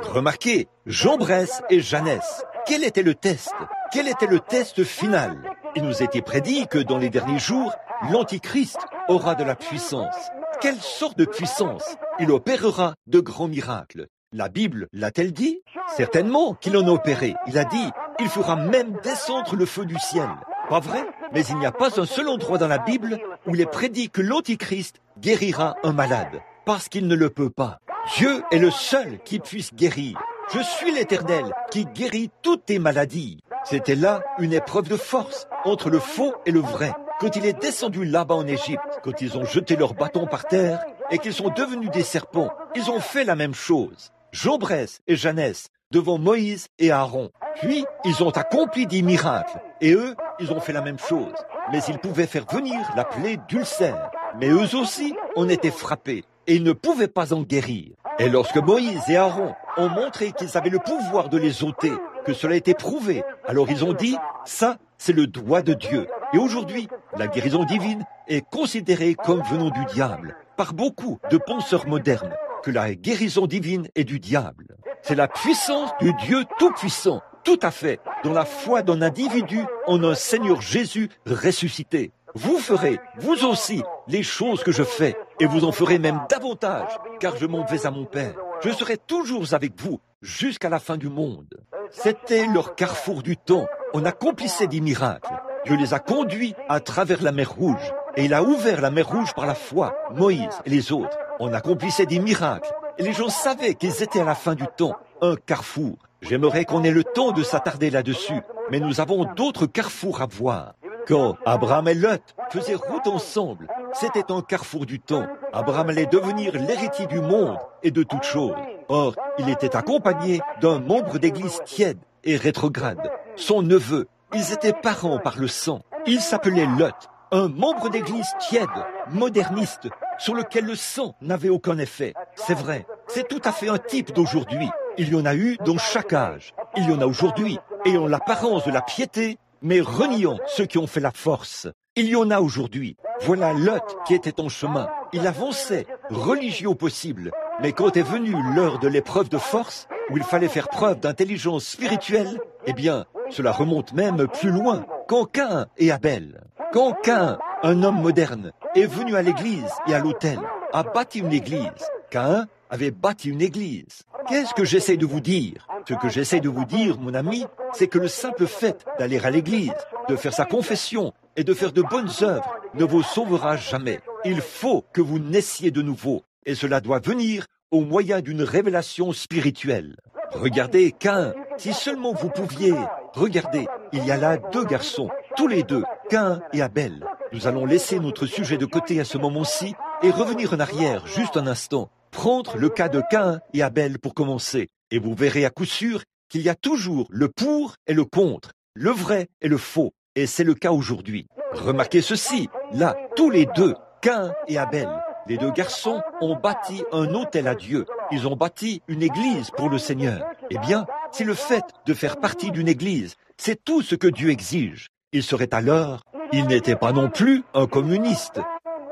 Remarquez, Jambres et Janès, quel était le test? Quel était le test final? Il nous était prédit que dans les derniers jours, l'Antichrist aura de la puissance. Quelle sorte de puissance? Il opérera de grands miracles. La Bible l'a-t-elle dit? Certainement qu'il en a opéré. Il a dit, il fera même descendre le feu du ciel. Pas vrai? Mais il n'y a pas un seul endroit dans la Bible où il est prédit que l'Antichrist guérira un malade. Parce qu'il ne le peut pas. Dieu est le seul qui puisse guérir. Je suis l'Éternel qui guérit toutes tes maladies. C'était là une épreuve de force entre le faux et le vrai. Quand il est descendu là-bas en Égypte, quand ils ont jeté leurs bâtons par terre et qu'ils sont devenus des serpents, ils ont fait la même chose. Jambres et Janès devant Moïse et Aaron. Puis, ils ont accompli des miracles. Et eux, ils ont fait la même chose. Mais ils pouvaient faire venir la plaie d'ulcère. Mais eux aussi, on était frappés. Et ils ne pouvaient pas en guérir. Et lorsque Moïse et Aaron ont montré qu'ils avaient le pouvoir de les ôter, que cela était prouvé, alors ils ont dit, ça, c'est le doigt de Dieu. Et aujourd'hui, la guérison divine est considérée comme venant du diable par beaucoup de penseurs modernes, que la guérison divine est du diable. C'est la puissance du Dieu tout-puissant, tout à fait, dans la foi d'un individu en un Seigneur Jésus ressuscité. Vous ferez, vous aussi, les choses que je fais, et vous en ferez même davantage, car je m'en vais à mon Père. Je serai toujours avec vous, jusqu'à la fin du monde. C'était leur carrefour du temps. On accomplissait des miracles. Dieu les a conduits à travers la mer Rouge, et il a ouvert la mer Rouge par la foi, Moïse et les autres. On accomplissait des miracles, et les gens savaient qu'ils étaient à la fin du temps, un carrefour. J'aimerais qu'on ait le temps de s'attarder là-dessus, mais nous avons d'autres carrefours à voir. Quand Abraham et Lot faisaient route ensemble, c'était un carrefour du temps. Abraham allait devenir l'héritier du monde et de toutes choses. Or, il était accompagné d'un membre d'église tiède et rétrograde, son neveu. Ils étaient parents par le sang. Il s'appelait Lot, un membre d'église tiède, moderniste, sur lequel le sang n'avait aucun effet. C'est vrai, c'est tout à fait un type d'aujourd'hui. Il y en a eu dans chaque âge. Il y en a aujourd'hui, ayant l'apparence de la piété, mais reniant ceux qui ont fait la force. Il y en a aujourd'hui. Voilà Lot qui était en chemin. Il avançait, religieux au possible. Mais quand est venue l'heure de l'épreuve de force, où il fallait faire preuve d'intelligence spirituelle, eh bien, cela remonte même plus loin, quand Caïn et Abel. Quand Caïn, un homme moderne, est venu à l'église et à l'autel, a bâti une église. Caïn avait bâti une église. Qu'est-ce que j'essaie de vous dire? Ce que j'essaie de vous dire, mon ami, c'est que le simple fait d'aller à l'église, de faire sa confession et de faire de bonnes œuvres ne vous sauvera jamais. Il faut que vous naissiez de nouveau. Et cela doit venir au moyen d'une révélation spirituelle. Regardez Caïn, si seulement vous pouviez. Regardez, il y a là deux garçons, tous les deux, Caïn et Abel. Nous allons laisser notre sujet de côté à ce moment-ci et revenir en arrière juste un instant. Prendre le cas de Caïn et Abel pour commencer. Et vous verrez à coup sûr qu'il y a toujours le pour et le contre, le vrai et le faux. Et c'est le cas aujourd'hui. Remarquez ceci, là, tous les deux, Caïn et Abel, les deux garçons ont bâti un autel à Dieu. Ils ont bâti une église pour le Seigneur. Eh bien, si le fait de faire partie d'une église, c'est tout ce que Dieu exige, il serait alors, il n'était pas non plus un communiste.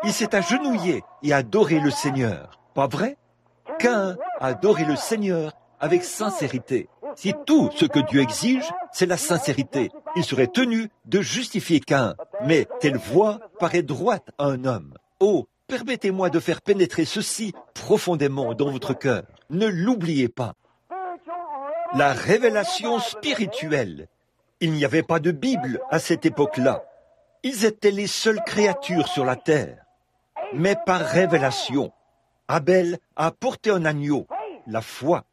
Il s'est agenouillé et adoré le Seigneur. Pas vrai? Caïn a adoré le Seigneur avec sincérité. Si tout ce que Dieu exige, c'est la sincérité, il serait tenu de justifier Caïn. Mais telle voie paraît droite à un homme. Oh, permettez-moi de faire pénétrer ceci profondément dans votre cœur. Ne l'oubliez pas. La révélation spirituelle. Il n'y avait pas de Bible à cette époque-là. Ils étaient les seules créatures sur la terre. Mais par révélation, Abel a apporté un agneau, la foi.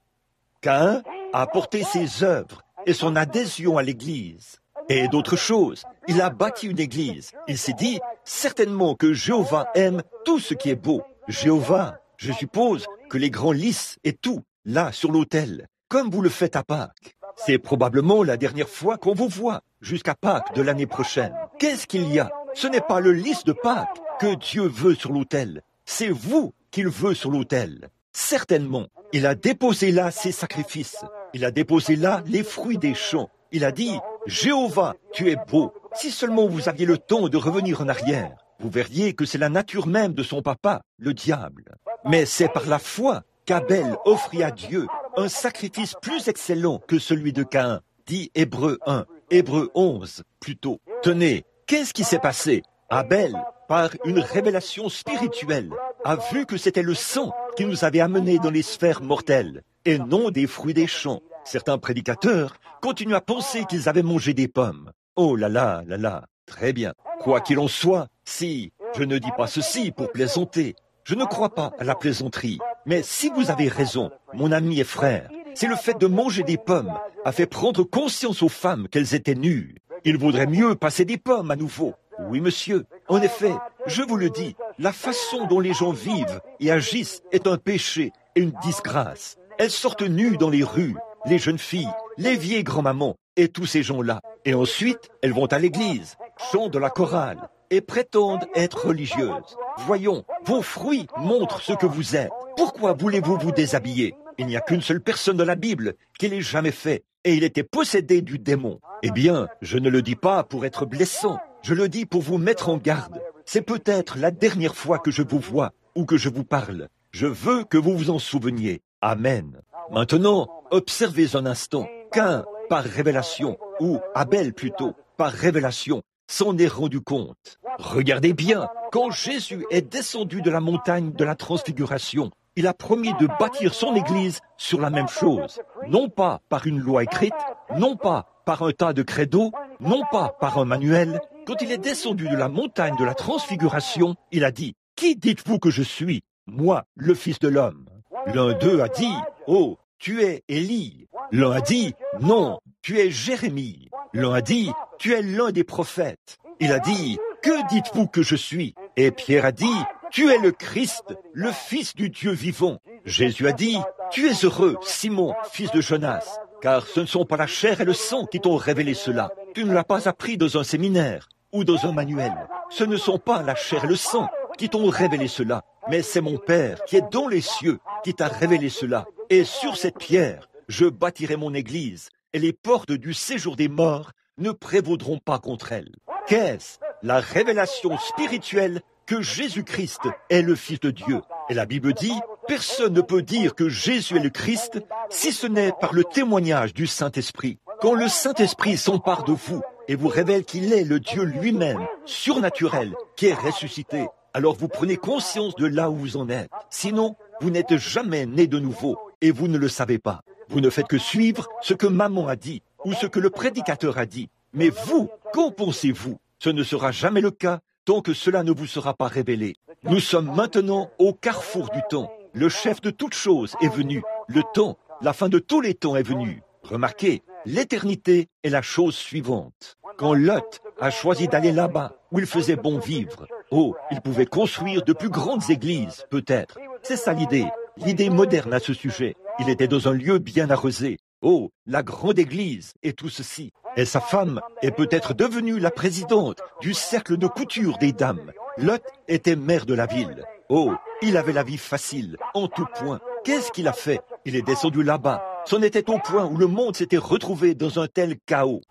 Caïn a apporté ses œuvres et son adhésion à l'Église. Et d'autres choses, il a bâti une église. Il s'est dit, certainement que Jéhovah aime tout ce qui est beau. Jéhovah, je suppose que les grands lys et tout, là, sur l'autel, comme vous le faites à Pâques. C'est probablement la dernière fois qu'on vous voit, jusqu'à Pâques de l'année prochaine. Qu'est-ce qu'il y a? Ce n'est pas le lys de Pâques que Dieu veut sur l'autel. C'est vous qu'il veut sur l'autel. Certainement, il a déposé là ses sacrifices. Il a déposé là les fruits des champs. Il a dit, Jéhovah, tu es beau. Si seulement vous aviez le temps de revenir en arrière, vous verriez que c'est la nature même de son papa, le diable. Mais c'est par la foi qu'Abel offrit à Dieu un sacrifice plus excellent que celui de Caïn, dit Hébreux 1, Hébreux 11 plutôt. Tenez, qu'est-ce qui s'est passé? Abel, par une révélation spirituelle, a vu que c'était le sang qui nous avait amenés dans les sphères mortelles, et non des fruits des champs. Certains prédicateurs continuent à penser qu'ils avaient mangé des pommes. Oh là là, très bien. Quoi qu'il en soit, si, je ne dis pas ceci pour plaisanter, je ne crois pas à la plaisanterie, mais si vous avez raison, mon ami et frère, c'est le fait de manger des pommes a fait prendre conscience aux femmes qu'elles étaient nues. Il vaudrait mieux passer des pommes à nouveau. Oui, monsieur. En effet, je vous le dis, la façon dont les gens vivent et agissent est un péché et une disgrâce. Elles sortent nues dans les rues, les jeunes filles, les vieilles grand-mamans et tous ces gens-là. Et ensuite, elles vont à l'église, chantent de la chorale et prétendent être religieuses. Voyons, vos fruits montrent ce que vous êtes. Pourquoi voulez-vous vous déshabiller? Il n'y a qu'une seule personne dans la Bible qui l'ait jamais fait, et il était possédé du démon. Eh bien, je ne le dis pas pour être blessant, je le dis pour vous mettre en garde. C'est peut-être la dernière fois que je vous vois ou que je vous parle. Je veux que vous vous en souveniez. Amen. Maintenant, observez un instant qu'un, par révélation, ou Abel plutôt, par révélation, s'en est rendu compte. Regardez bien, quand Jésus est descendu de la montagne de la transfiguration, il a promis de bâtir son Église sur la même chose, non pas par une loi écrite, non pas par un tas de credos, non pas par un manuel. Quand il est descendu de la montagne de la transfiguration, il a dit, « Qui dites-vous que je suis? Moi, le Fils de l'homme. » L'un d'eux a dit, « Oh, tu es Élie. » L'un a dit, « Non, tu es Jérémie. » L'un a dit, « Tu es l'un des prophètes. » Il a dit, « Que dites-vous que je suis? » Et Pierre a dit, « Tu es le Christ, le Fils du Dieu vivant. » Jésus a dit, « Tu es heureux, Simon, fils de Jonas, car ce ne sont pas la chair et le sang qui t'ont révélé cela. Tu ne l'as pas appris dans un séminaire ou dans un manuel. Ce ne sont pas la chair et le sang qui t'ont révélé cela, mais c'est mon Père qui est dans les cieux qui t'a révélé cela. Et sur cette pierre, je bâtirai mon Église, et les portes du séjour des morts ne prévaudront pas contre elle. » Qu'est-ce? La révélation spirituelle que Jésus-Christ est le Fils de Dieu. Et la Bible dit, personne ne peut dire que Jésus est le Christ si ce n'est par le témoignage du Saint-Esprit. Quand le Saint-Esprit s'empare de vous et vous révèle qu'il est le Dieu lui-même, surnaturel, qui est ressuscité, alors vous prenez conscience de là où vous en êtes. Sinon, vous n'êtes jamais né de nouveau et vous ne le savez pas. Vous ne faites que suivre ce que maman a dit ou ce que le prédicateur a dit. Mais vous, qu'en pensez-vous? Ce ne sera jamais le cas tant que cela ne vous sera pas révélé. Nous sommes maintenant au carrefour du temps. Le chef de toutes choses est venu. Le temps, la fin de tous les temps est venue. Remarquez, l'éternité est la chose suivante. Quand Lot a choisi d'aller là-bas, où il faisait bon vivre, oh, il pouvait construire de plus grandes églises, peut-être. C'est ça l'idée moderne à ce sujet. Il était dans un lieu bien arrosé. Oh, la grande église et tout ceci. Et sa femme est peut-être devenue la présidente du cercle de couture des dames. Lot était maire de la ville. Oh, il avait la vie facile, en tout point. Qu'est-ce qu'il a fait? Il est descendu là-bas. C'en était au point où le monde s'était retrouvé dans un tel chaos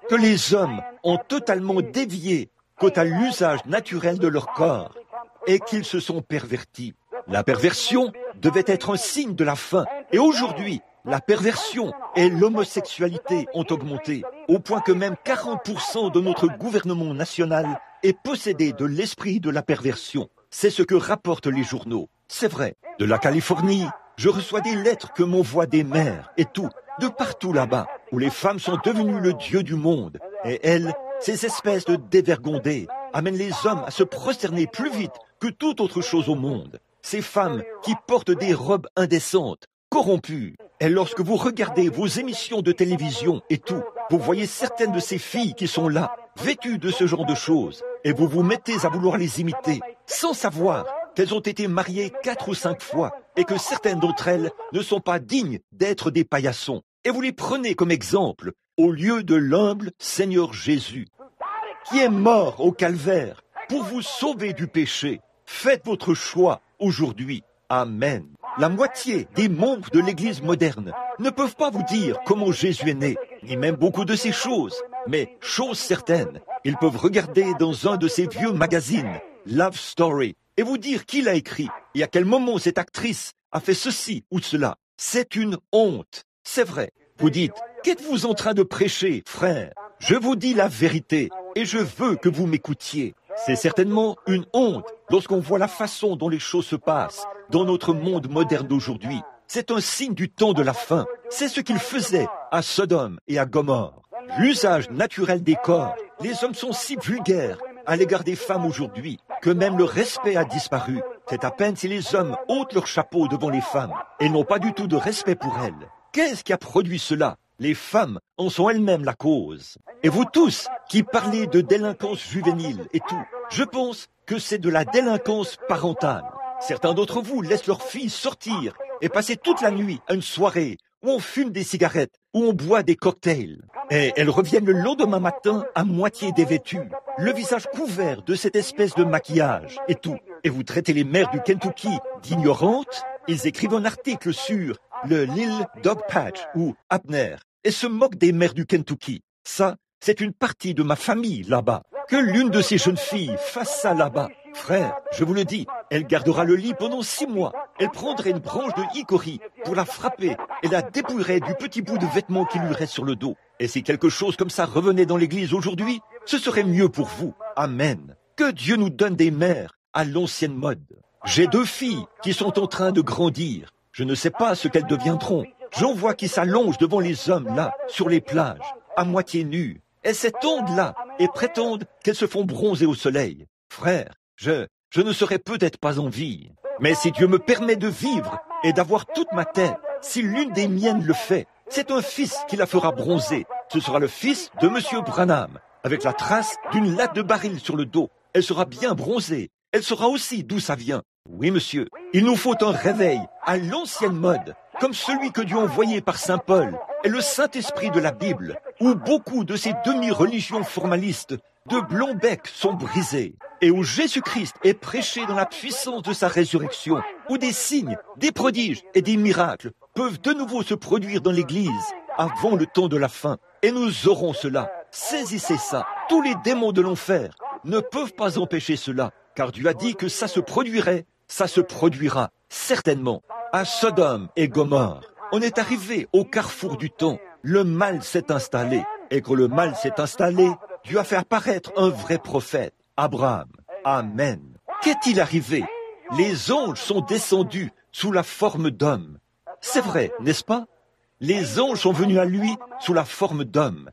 que les hommes ont totalement dévié quant à l'usage naturel de leur corps et qu'ils se sont pervertis. La perversion devait être un signe de la fin. Et aujourd'hui, la perversion et l'homosexualité ont augmenté, au point que même 40% de notre gouvernement national est possédé de l'esprit de la perversion. C'est ce que rapportent les journaux. C'est vrai. De la Californie, je reçois des lettres que m'envoient des mères et tout, de partout là-bas, où les femmes sont devenues le dieu du monde. Et elles, ces espèces de dévergondées, amènent les hommes à se prosterner plus vite que toute autre chose au monde. Ces femmes qui portent des robes indécentes, corrompues. Et lorsque vous regardez vos émissions de télévision et tout, vous voyez certaines de ces filles qui sont là, vêtues de ce genre de choses, et vous vous mettez à vouloir les imiter, sans savoir qu'elles ont été mariées 4 ou 5 fois, et que certaines d'entre elles ne sont pas dignes d'être des paillassons. Et vous les prenez comme exemple, au lieu de l'humble Seigneur Jésus, qui est mort au calvaire pour vous sauver du péché. Faites votre choix aujourd'hui. Amen. La moitié des membres de l'Église moderne ne peuvent pas vous dire comment Jésus est né, ni même beaucoup de ces choses. Mais, chose certaine, ils peuvent regarder dans un de ces vieux magazines, Love Story, et vous dire qui l'a écrit et à quel moment cette actrice a fait ceci ou cela. C'est une honte. C'est vrai. Vous dites, qu'êtes-vous en train de prêcher, frère? Je vous dis la vérité et je veux que vous m'écoutiez. C'est certainement une honte lorsqu'on voit la façon dont les choses se passent dans notre monde moderne d'aujourd'hui. C'est un signe du temps de la fin. C'est ce qu'ils faisaient à Sodome et à Gomorrhe. L'usage naturel des corps. Les hommes sont si vulgaires à l'égard des femmes aujourd'hui que même le respect a disparu. C'est à peine si les hommes ôtent leur chapeau devant les femmes et n'ont pas du tout de respect pour elles. Qu'est-ce qui a produit cela? Les femmes en sont elles-mêmes la cause. Et vous tous qui parlez de délinquance juvénile et tout, je pense que c'est de la délinquance parentale. Certains d'entre vous laissent leurs filles sortir et passer toute la nuit à une soirée où on fume des cigarettes, où on boit des cocktails. Et elles reviennent le lendemain matin à moitié dévêtues, le visage couvert de cette espèce de maquillage et tout. Et vous traitez les mères du Kentucky d'ignorantes. Ils écrivent un article sur le Lil Dog Patch ou Abner et se moquent des mères du Kentucky. Ça, c'est une partie de ma famille là-bas. Que l'une de ces jeunes filles fasse ça là-bas. Frère, je vous le dis, elle gardera le lit pendant 6 mois. Elle prendrait une branche de hickory pour la frapper et la dépouillerait du petit bout de vêtement qui lui reste sur le dos. Et si quelque chose comme ça revenait dans l'église aujourd'hui, ce serait mieux pour vous. Amen. Que Dieu nous donne des mères à l'ancienne mode. J'ai 2 filles qui sont en train de grandir. Je ne sais pas ce qu'elles deviendront. J'en vois qui s'allongent devant les hommes là, sur les plages, à moitié nues. Elles s'étendent là et prétendent qu'elles se font bronzer au soleil. Frère, je ne serai peut-être pas en vie. Mais si Dieu me permet de vivre et d'avoir toute ma tête, si l'une des miennes le fait, c'est un fils qui la fera bronzer. Ce sera le fils de Monsieur Branham, avec la trace d'une latte de baril sur le dos. Elle sera bien bronzée. Elle saura aussi d'où ça vient. Oui, monsieur, il nous faut un réveil à l'ancienne mode, comme celui que Dieu a envoyé par Saint Paul et le Saint-Esprit de la Bible, où beaucoup de ces demi-religions formalistes de blond bec sont brisées, et où Jésus-Christ est prêché dans la puissance de sa résurrection, où des signes, des prodiges et des miracles peuvent de nouveau se produire dans l'Église avant le temps de la fin. Et nous aurons cela. Saisissez ça. Tous les démons de l'enfer ne peuvent pas empêcher cela, car Dieu a dit que ça se produirait, ça se produira, certainement. À Sodome et Gomorre, on est arrivé au carrefour du temps. Le mal s'est installé. Et quand le mal s'est installé, Dieu a fait apparaître un vrai prophète, Abraham. Amen. Qu'est-il arrivé? Les anges sont descendus sous la forme d'hommes. C'est vrai, n'est-ce pas? Les anges sont venus à lui sous la forme d'hommes.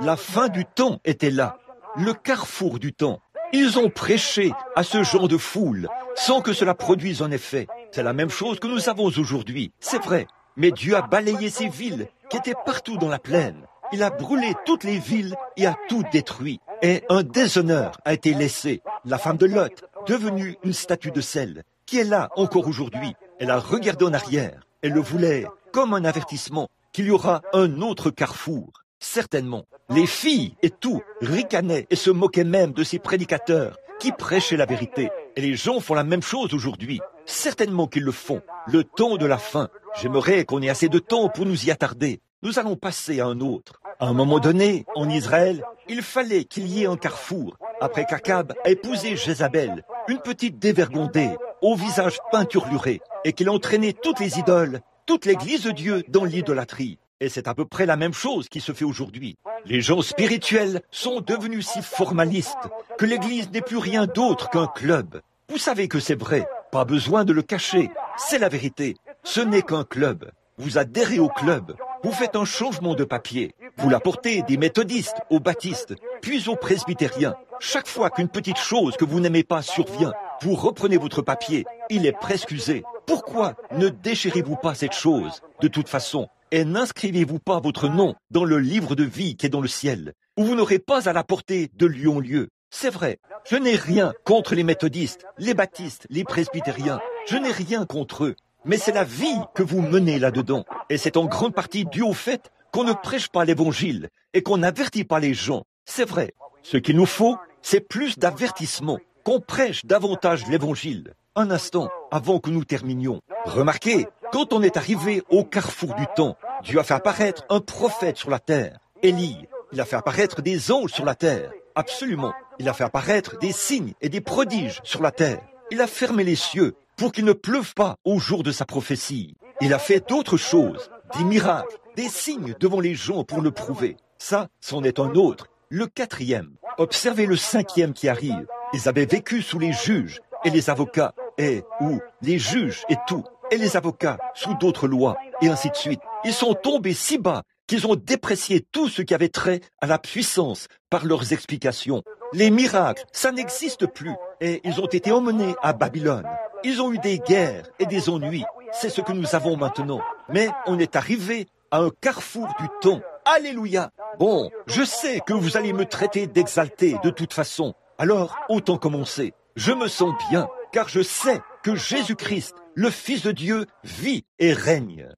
La fin du temps était là, le carrefour du temps. Ils ont prêché à ce genre de foule sans que cela produise un effet. C'est la même chose que nous avons aujourd'hui, c'est vrai. Mais Dieu a balayé ces villes qui étaient partout dans la plaine. Il a brûlé toutes les villes et a tout détruit. Et un déshonneur a été laissé. La femme de Lot, devenue une statue de sel, qui est là encore aujourd'hui. Elle a regardé en arrière. Elle le voulait comme un avertissement qu'il y aura un autre carrefour. Certainement. Les filles et tout ricanaient et se moquaient même de ces prédicateurs qui prêchaient la vérité. Et les gens font la même chose aujourd'hui. Certainement qu'ils le font. Le temps de la fin. J'aimerais qu'on ait assez de temps pour nous y attarder. Nous allons passer à un autre. À un moment donné, en Israël, il fallait qu'il y ait un carrefour. Après qu'Akab a épousé Jézabel, une petite dévergondée, au visage peinturluré, et qu'il a entraîné toutes les idoles, toute l'église de Dieu dans l'idolâtrie. Et c'est à peu près la même chose qui se fait aujourd'hui. Les gens spirituels sont devenus si formalistes que l'église n'est plus rien d'autre qu'un club. Vous savez que c'est vrai, pas besoin de le cacher, c'est la vérité. Ce n'est qu'un club. Vous adhérez au club, vous faites un changement de papier, vous l'apportez des méthodistes aux baptistes, puis aux presbytériens. Chaque fois qu'une petite chose que vous n'aimez pas survient, vous reprenez votre papier, il est presque usé. Pourquoi ne déchirez-vous pas cette chose de toute façon et n'inscrivez-vous pas votre nom dans le livre de vie qui est dans le ciel, où vous n'aurez pas à la porter de lieu en lieu? C'est vrai, je n'ai rien contre les méthodistes, les baptistes, les presbytériens, je n'ai rien contre eux. Mais c'est la vie que vous menez là-dedans. Et c'est en grande partie dû au fait qu'on ne prêche pas l'évangile et qu'on n'avertit pas les gens. C'est vrai. Ce qu'il nous faut, c'est plus d'avertissement, qu'on prêche davantage l'évangile. Un instant, avant que nous terminions. Remarquez, quand on est arrivé au carrefour du temps, Dieu a fait apparaître un prophète sur la terre, Élie. Il a fait apparaître des anges sur la terre. Absolument. Il a fait apparaître des signes et des prodiges sur la terre. Il a fermé les cieux pour qu'il ne pleuve pas au jour de sa prophétie. Il a fait d'autres choses, des miracles, des signes devant les gens pour le prouver. Ça, c'en est un autre. Le quatrième. Observez le cinquième qui arrive. Ils avaient vécu sous les juges et les avocats, les juges et tout, et les avocats sous d'autres lois, et ainsi de suite. Ils sont tombés si bas qu'ils ont déprécié tout ce qui avait trait à la puissance par leurs explications. Les miracles, ça n'existe plus, et ils ont été emmenés à Babylone. Ils ont eu des guerres et des ennuis, c'est ce que nous avons maintenant. Mais on est arrivé à un carrefour du temps. Alléluia! Bon, je sais que vous allez me traiter d'exalté de toute façon. Alors, autant commencer. Je me sens bien, car je sais que Jésus-Christ, le Fils de Dieu, vit et règne.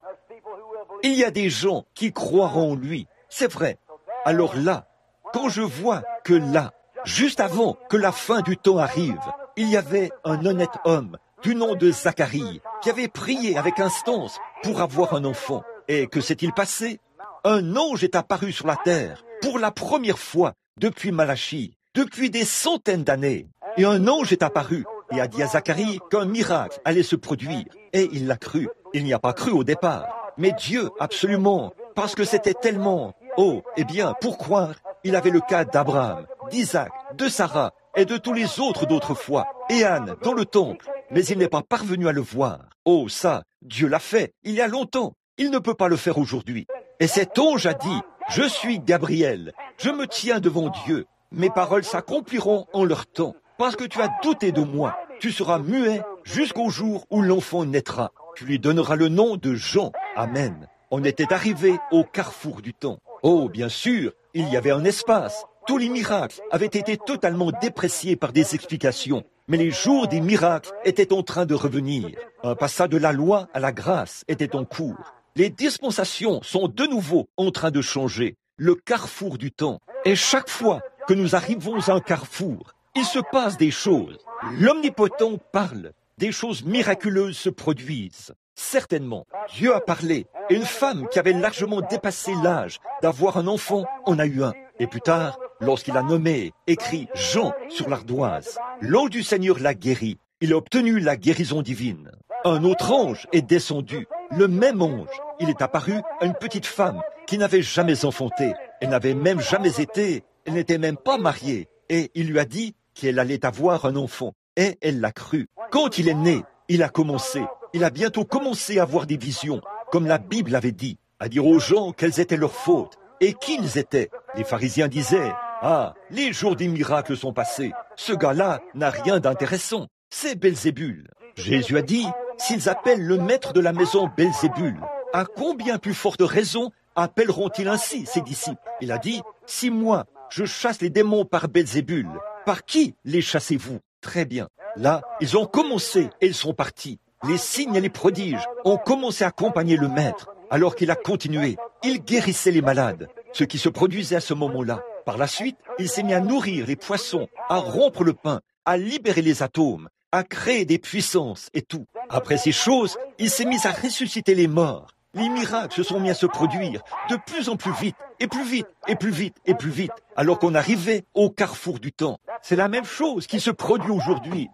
Il y a des gens qui croiront en lui, c'est vrai. Alors là, quand je vois que là, juste avant que la fin du temps arrive, il y avait un honnête homme du nom de Zacharie qui avait prié avec instance pour avoir un enfant. Et que s'est-il passé? Un ange est apparu sur la terre pour la première fois depuis Malachie, depuis des centaines d'années. Et un ange est apparu et a dit à Zacharie qu'un miracle allait se produire. Et il l'a cru. Il n'y a pas cru au départ. Mais Dieu, absolument, parce que c'était tellement... Oh, eh bien, pour croire, il avait le cas d'Abraham, d'Isaac, de Sarah et de tous les autres d'autrefois, et Anne dans le temple, mais il n'est pas parvenu à le voir. Oh, ça, Dieu l'a fait, il y a longtemps, il ne peut pas le faire aujourd'hui. Et cet ange a dit, je suis Gabriel, je me tiens devant Dieu, mes paroles s'accompliront en leur temps, parce que tu as douté de moi, tu seras muet jusqu'au jour où l'enfant naîtra. Tu lui donneras le nom de Jean. Amen. On était arrivé au carrefour du temps. Oh, bien sûr, il y avait un espace. Tous les miracles avaient été totalement dépréciés par des explications. Mais les jours des miracles étaient en train de revenir. Un passage de la loi à la grâce était en cours. Les dispensations sont de nouveau en train de changer. Le carrefour du temps. Et chaque fois que nous arrivons à un carrefour, il se passe des choses. L'Omnipotent parle. Des choses miraculeuses se produisent. Certainement, Dieu a parlé. Et une femme qui avait largement dépassé l'âge d'avoir un enfant en a eu un. Et plus tard, lorsqu'il a nommé, écrit Jean sur l'ardoise, l'ange du Seigneur l'a guéri. Il a obtenu la guérison divine. Un autre ange est descendu. Le même ange, il est apparu à une petite femme qui n'avait jamais enfanté. Elle n'avait même jamais été, elle n'était même pas mariée. Et il lui a dit qu'elle allait avoir un enfant. Et elle l'a cru. Quand il est né, il a commencé. Il a bientôt commencé à avoir des visions, comme la Bible avait dit, à dire aux gens quelles étaient leurs fautes et qui ils étaient. Les pharisiens disaient, « Ah, les jours des miracles sont passés. Ce gars-là n'a rien d'intéressant. C'est Belzébul. » Jésus a dit, « S'ils appellent le maître de la maison Belzébul, à combien plus forte raison appelleront-ils ainsi ses disciples ?» Il a dit, « Si moi, je chasse les démons par Belzébul, par qui les chassez-vous ?» Très bien. Là, ils ont commencé et ils sont partis. Les signes et les prodiges ont commencé à accompagner le maître, alors qu'il a continué. Il guérissait les malades, ce qui se produisait à ce moment-là. Par la suite, il s'est mis à nourrir les poissons, à rompre le pain, à libérer les atomes, à créer des puissances et tout. Après ces choses, il s'est mis à ressusciter les morts. Les miracles se sont mis à se produire de plus en plus vite, et plus vite, et plus vite, et plus vite, alors qu'on arrivait au carrefour du temps. C'est la même chose qui se produit aujourd'hui.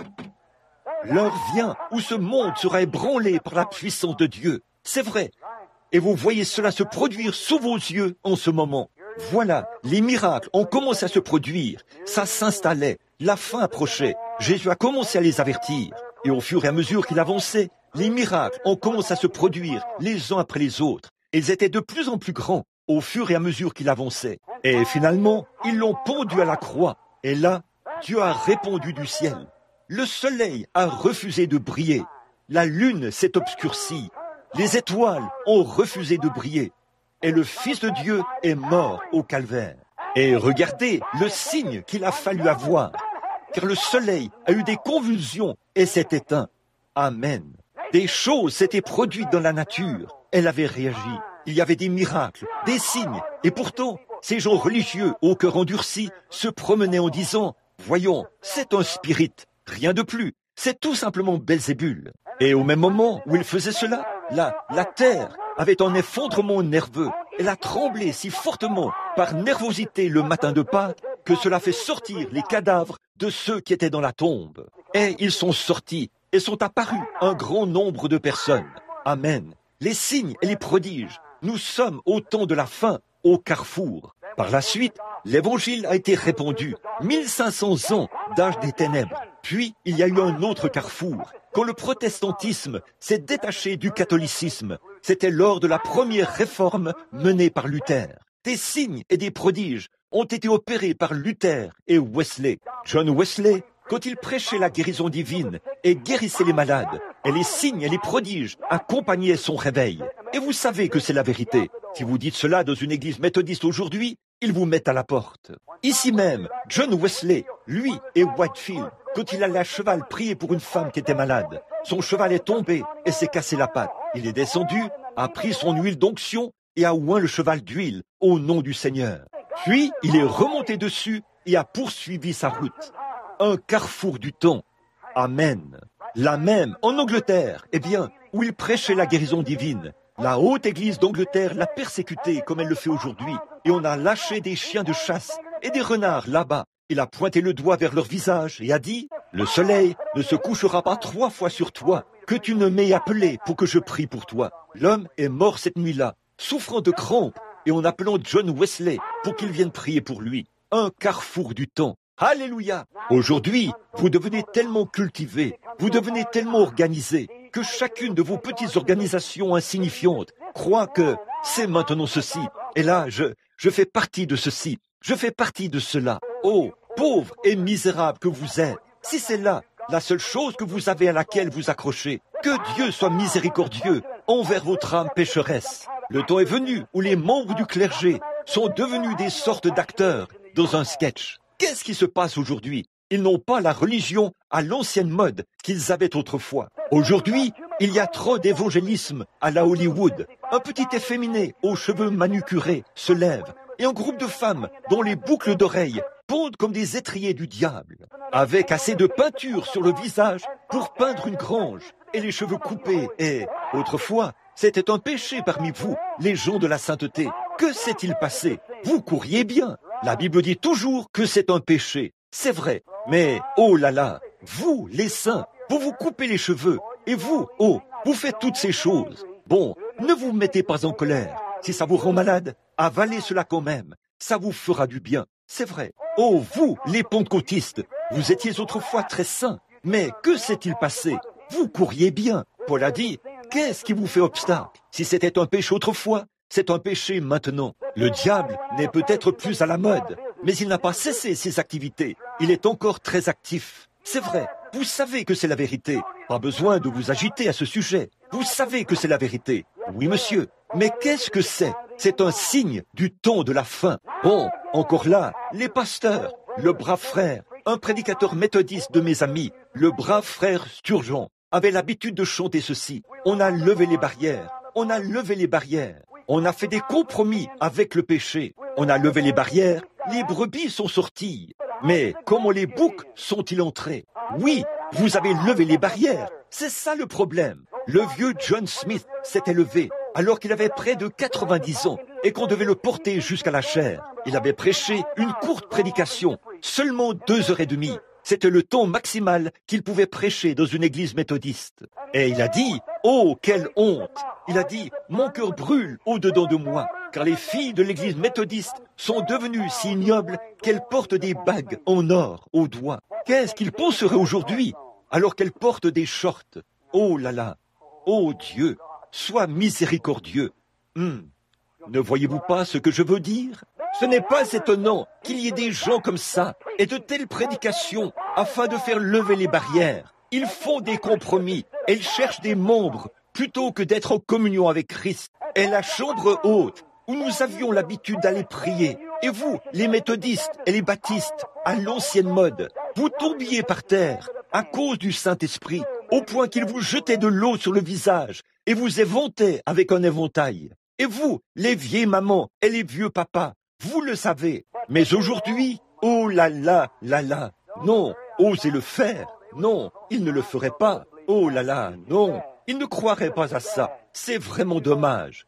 L'heure vient où ce monde sera ébranlé par la puissance de Dieu. C'est vrai. Et vous voyez cela se produire sous vos yeux en ce moment. Voilà, les miracles ont commencé à se produire. Ça s'installait. La fin approchait. Jésus a commencé à les avertir. Et au fur et à mesure qu'il avançait, les miracles ont commencé à se produire les uns après les autres. Ils étaient de plus en plus grands au fur et à mesure qu'il avançait. Et finalement, ils l'ont pendu à la croix. Et là, Dieu a répondu du ciel. Le soleil a refusé de briller. La lune s'est obscurcie. Les étoiles ont refusé de briller. Et le Fils de Dieu est mort au calvaire. Et regardez le signe qu'il a fallu avoir. Car le soleil a eu des convulsions et s'est éteint. Amen. Des choses s'étaient produites dans la nature. Elle avait réagi. Il y avait des miracles, des signes. Et pourtant, ces gens religieux au cœur endurci se promenaient en disant « Voyons, c'est un spirit. Rien de plus. C'est tout simplement Belzébul. » Et au même moment où il faisait cela, la terre avait un effondrement nerveux. Elle a tremblé si fortement par nervosité le matin de Pâques que cela fait sortir les cadavres de ceux qui étaient dans la tombe. Et ils sont sortis et sont apparus un grand nombre de personnes. Amen. les signes et les prodiges. Nous sommes au temps de la fin, au carrefour. Par la suite, l'évangile a été répandu. 1500 ans d'âge des ténèbres. Puis, il y a eu un autre carrefour. Quand le protestantisme s'est détaché du catholicisme, c'était lors de la première réforme menée par Luther. Des signes et des prodiges ont été opérés par Luther et Wesley. John Wesley, quand il prêchait la guérison divine et guérissait les malades, et les signes et les prodiges accompagnaient son réveil. Et vous savez que c'est la vérité. Si vous dites cela dans une église méthodiste aujourd'hui, ils vous mettent à la porte. Ici même, John Wesley, lui et Whitefield, quand il allait à cheval prier pour une femme qui était malade, son cheval est tombé et s'est cassé la patte. Il est descendu, a pris son huile d'onction et a oint le cheval d'huile au nom du Seigneur. Puis, il est remonté dessus et a poursuivi sa route. Un carrefour du temps. Amen. Là même, en Angleterre, où il prêchait la guérison divine, la haute église d'Angleterre l'a persécuté comme elle le fait aujourd'hui, et on a lâché des chiens de chasse et des renards là-bas. Il a pointé le doigt vers leur visage et a dit « Le soleil ne se couchera pas 3 fois sur toi, que tu ne m'aies appelé pour que je prie pour toi. » L'homme est mort cette nuit-là, souffrant de crampes, et en appelant John Wesley pour qu'il vienne prier pour lui. Un carrefour du temps. Alléluia! Aujourd'hui, vous devenez tellement cultivés, vous devenez tellement organisés, que chacune de vos petites organisations insignifiantes croit que c'est maintenant ceci. Et là, je fais partie de ceci, je fais partie de cela. Oh, pauvre et misérable que vous êtes, si c'est là la seule chose que vous avez à laquelle vous accrochez, que Dieu soit miséricordieux envers votre âme pécheresse. Le temps est venu où les membres du clergé sont devenus des sortes d'acteurs dans un sketch. Qu'est-ce qui se passe aujourd'hui? Ils n'ont pas la religion à l'ancienne mode qu'ils avaient autrefois. Aujourd'hui, il y a trop d'évangélisme à la Hollywood. Un petit efféminé aux cheveux manucurés se lève et un groupe de femmes dont les boucles d'oreilles pondent comme des étriers du diable, avec assez de peinture sur le visage pour peindre une grange et les cheveux coupés. Et autrefois, c'était un péché parmi vous, les gens de la sainteté. Que s'est-il passé? Vous couriez bien. La Bible dit toujours que c'est un péché. C'est vrai. Mais, oh là là, vous, les saints, vous vous coupez les cheveux. Et vous, oh, vous faites toutes ces choses. Bon, ne vous mettez pas en colère. Si ça vous rend malade, avalez cela quand même. Ça vous fera du bien. C'est vrai. Oh, vous, les pentecôtistes, vous étiez autrefois très saints. Mais que s'est-il passé? Vous couriez bien. Paul a dit, qu'est-ce qui vous fait obstacle? Si c'était un péché autrefois, c'est un péché maintenant. Le diable n'est peut-être plus à la mode, mais il n'a pas cessé ses activités. Il est encore très actif. C'est vrai, vous savez que c'est la vérité. Pas besoin de vous agiter à ce sujet. Vous savez que c'est la vérité. Oui, monsieur. Mais qu'est-ce que c'est? C'est un signe du temps de la fin. Bon, encore là, les pasteurs, le brave frère, un prédicateur méthodiste de mes amis, le brave frère Sturgeon, avait l'habitude de chanter ceci. On a levé les barrières. On a levé les barrières. On a fait des compromis avec le péché. On a levé les barrières. Les brebis sont sorties. Mais comment les boucs sont-ils entrés? Oui, vous avez levé les barrières. C'est ça le problème. Le vieux John Smith s'était levé alors qu'il avait près de 90 ans et qu'on devait le porter jusqu'à la chaire. Il avait prêché une courte prédication, seulement 2h30. C'était le temps maximal qu'il pouvait prêcher dans une église méthodiste. Et il a dit, « Oh, quelle honte !» Il a dit, « Mon cœur brûle au-dedans de moi, car les filles de l'église méthodiste sont devenues si ignobles qu'elles portent des bagues en or aux doigts. Qu'est-ce qu'ils penseraient aujourd'hui alors qu'elles portent des shorts? Oh là là! Oh Dieu! Sois miséricordieux! Ne voyez-vous pas ce que je veux dire? Ce n'est pas étonnant qu'il y ait des gens comme ça et de telles prédications afin de faire lever les barrières. Ils font des compromis et ils cherchent des membres plutôt que d'être en communion avec Christ. Et la chambre haute où nous avions l'habitude d'aller prier. Et vous, les méthodistes et les baptistes, à l'ancienne mode, vous tombiez par terre à cause du Saint-Esprit, au point qu'il vous jetait de l'eau sur le visage et vous éventait avec un éventail. Et vous, les vieilles mamans et les vieux papas, vous le savez. Mais aujourd'hui, oh là là, non, osez le faire. Non, il ne le ferait pas. Oh là là, non, il ne croirait pas à ça. C'est vraiment dommage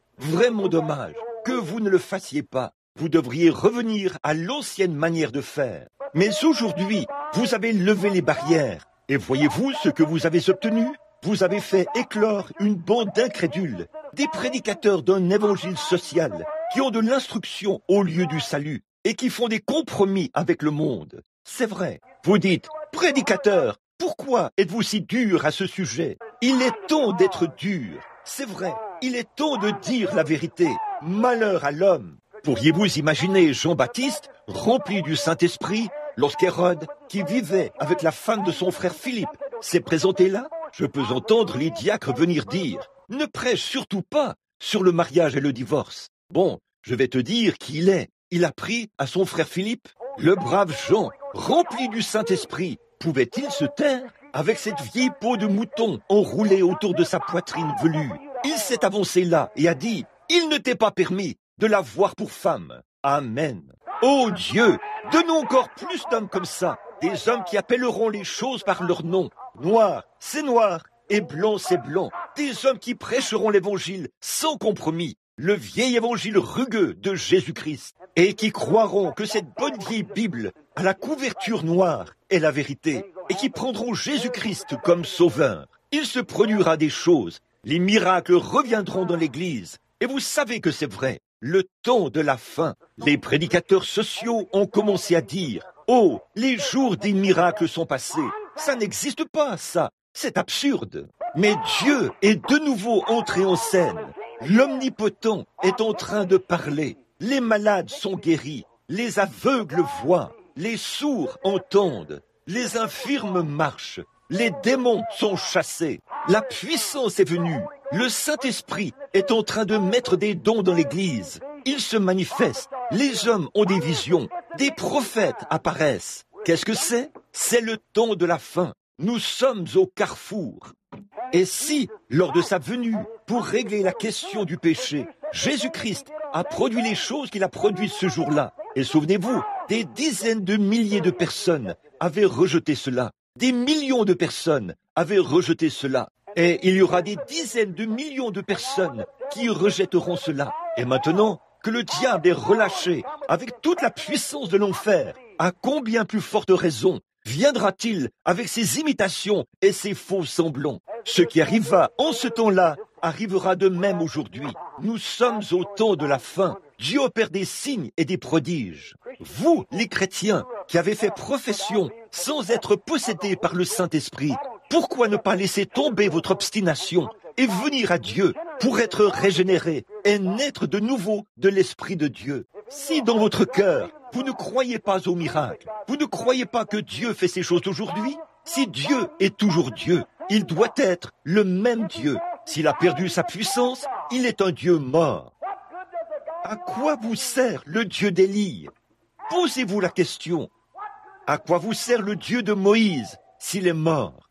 que vous ne le fassiez pas. Vous devriez revenir à l'ancienne manière de faire. Mais aujourd'hui, vous avez levé les barrières. Et voyez-vous ce que vous avez obtenu? vous avez fait éclore une bande d'incrédules, des prédicateurs d'un évangile social, qui ont de l'instruction au lieu du salut, et qui font des compromis avec le monde. C'est vrai. Vous dites, prédicateurs, pourquoi êtes-vous si dur à ce sujet? Il est temps d'être dur. C'est vrai. Il est temps de dire la vérité. Malheur à l'homme. Pourriez-vous imaginer Jean-Baptiste, rempli du Saint-Esprit, lorsqu'Hérode, qui vivait avec la femme de son frère Philippe, s'est présenté là? Je peux entendre les diacres venir dire, ne prêche surtout pas sur le mariage et le divorce. Bon, je vais te dire qui il est. Il a pris à son frère Philippe. Le brave Jean, rempli du Saint-Esprit, pouvait-il se taire avec cette vieille peau de mouton enroulée autour de sa poitrine velue? Il s'est avancé là et a dit, il ne t'est pas permis de la voir pour femme. Amen. Ô Dieu, donne-nous encore plus d'hommes comme ça, des hommes qui appelleront les choses par leur nom. Noir, c'est noir, et blanc, c'est blanc. Des hommes qui prêcheront l'évangile sans compromis, le vieil évangile rugueux de Jésus-Christ, et qui croiront que cette bonne vieille Bible à la couverture noire est la vérité, et qui prendront Jésus-Christ comme sauveur. Il se produira des choses, les miracles reviendront dans l'Église, et vous savez que c'est vrai. Le temps de la fin, les prédicateurs sociaux ont commencé à dire « Oh, les jours des miracles sont passés. Ça n'existe pas, ça. C'est absurde. » Mais Dieu est de nouveau entré en scène. L'Omnipotent est en train de parler. Les malades sont guéris. Les aveugles voient. Les sourds entendent. Les infirmes marchent. Les démons sont chassés. La puissance est venue. Le Saint-Esprit est en train de mettre des dons dans l'Église. Il se manifeste. Les hommes ont des visions. Des prophètes apparaissent. Qu'est-ce que c'est? C'est le temps de la fin. Nous sommes au carrefour. Et si, lors de sa venue, pour régler la question du péché, Jésus-Christ a produit les choses qu'il a produites ce jour-là, et souvenez-vous, des dizaines de milliers de personnes avaient rejeté cela. Des millions de personnes avaient rejeté cela. Et il y aura des dizaines de millions de personnes qui rejetteront cela. Et maintenant que le diable est relâché avec toute la puissance de l'enfer, à combien plus forte raison viendra-t-il avec ses imitations et ses faux semblants? Ce qui arriva en ce temps-là arrivera de même aujourd'hui. Nous sommes au temps de la fin. Dieu opère des signes et des prodiges. Vous, les chrétiens, qui avez fait profession sans être possédés par le Saint-Esprit, pourquoi ne pas laisser tomber votre obstination et venir à Dieu pour être régénéré et naître de nouveau de l'Esprit de Dieu? Si dans votre cœur, vous ne croyez pas au miracle, vous ne croyez pas que Dieu fait ces choses aujourd'hui, si Dieu est toujours Dieu, il doit être le même Dieu. S'il a perdu sa puissance, il est un Dieu mort. À quoi vous sert le Dieu d'Élie? Posez-vous la question. À quoi vous sert le Dieu de Moïse s'il est mort?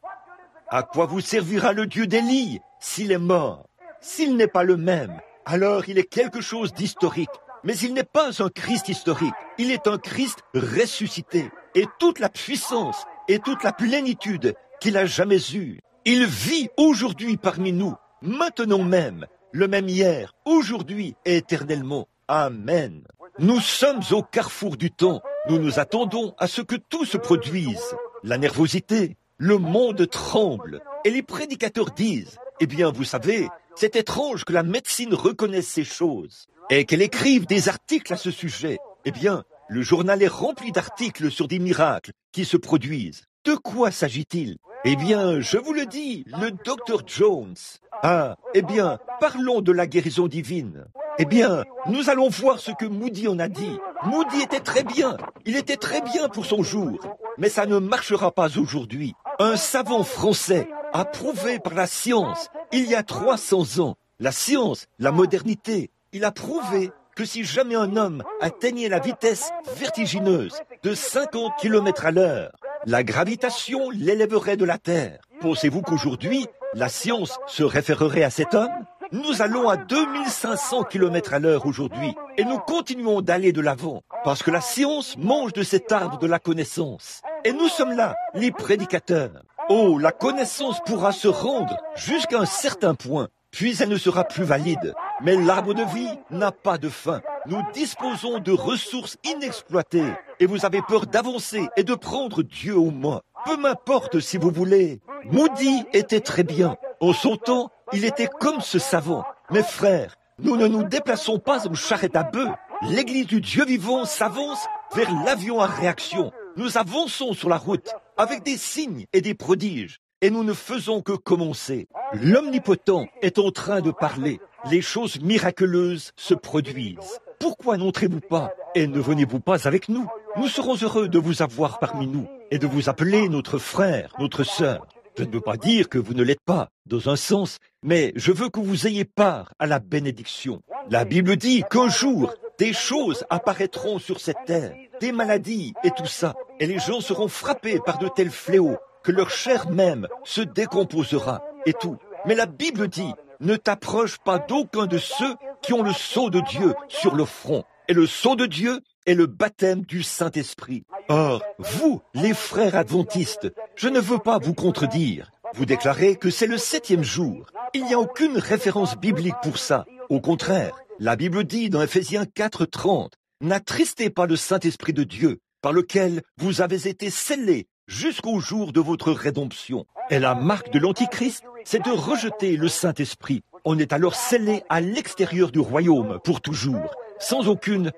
À quoi vous servira le Dieu d'Élie s'il est mort? S'il n'est pas le même, alors il est quelque chose d'historique. Mais il n'est pas un Christ historique, il est un Christ ressuscité. Et toute la puissance et toute la plénitude qu'il a jamais eue, il vit aujourd'hui parmi nous, maintenant même, le même hier, aujourd'hui et éternellement. Amen. Nous sommes au carrefour du temps. Nous nous attendons à ce que tout se produise. La nervosité, le monde tremble. Et les prédicateurs disent, eh bien, vous savez, c'est étrange que la médecine reconnaisse ces choses et qu'elle écrive des articles à ce sujet. Eh bien, le journal est rempli d'articles sur des miracles qui se produisent. De quoi s'agit-il? Eh bien, je vous le dis, le Dr Jones. Ah, eh bien, parlons de la guérison divine. Eh bien, nous allons voir ce que Moody en a dit. Moody était très bien, il était très bien pour son jour, mais ça ne marchera pas aujourd'hui. Un savant français a prouvé par la science, il y a 300 ans, la science, la modernité, il a prouvé que si jamais un homme atteignait la vitesse vertigineuse de 50 km à l'heure, la gravitation l'élèverait de la Terre. Pensez-vous qu'aujourd'hui, la science se référerait à cet homme? Nous allons à 2500 km à l'heure aujourd'hui et nous continuons d'aller de l'avant parce que la science mange de cet arbre de la connaissance. Et nous sommes là, les prédicateurs. Oh, la connaissance pourra se rendre jusqu'à un certain point, puis elle ne sera plus valide. Mais l'arbre de vie n'a pas de fin. Nous disposons de ressources inexploitées et vous avez peur d'avancer et de prendre Dieu au mot. Peu m'importe si vous voulez. Moody était très bien. En son temps, il était comme ce savant. Mes frères, nous ne nous déplaçons pas en charrette à bœufs. L'Église du Dieu vivant s'avance vers l'avion à réaction. Nous avançons sur la route avec des signes et des prodiges. Et nous ne faisons que commencer. L'Omnipotent est en train de parler. Les choses miraculeuses se produisent. Pourquoi n'entrez-vous pas et ne venez-vous pas avec nous? Nous serons heureux de vous avoir parmi nous et de vous appeler notre frère, notre sœur. Je ne veux pas dire que vous ne l'êtes pas, dans un sens, mais je veux que vous ayez part à la bénédiction. La Bible dit qu'un jour, des choses apparaîtront sur cette terre, des maladies et tout ça, et les gens seront frappés par de tels fléaux que leur chair même se décomposera et tout. Mais la Bible dit, ne t'approche pas d'aucun de ceux qui ont le sceau de Dieu sur le front. Et le sceau de Dieu est le baptême du Saint-Esprit. Or, vous, les frères adventistes, je ne veux pas vous contredire. Vous déclarez que c'est le 7e jour. Il n'y a aucune référence biblique pour ça. Au contraire, la Bible dit dans Ephésiens 4:30, « N'attristez pas le Saint-Esprit de Dieu, par lequel vous avez été scellés jusqu'au jour de votre rédemption. » Et la marque de l'Antichrist, c'est de rejeter le Saint-Esprit. On est alors scellé à l'extérieur du royaume pour toujours, sans aucune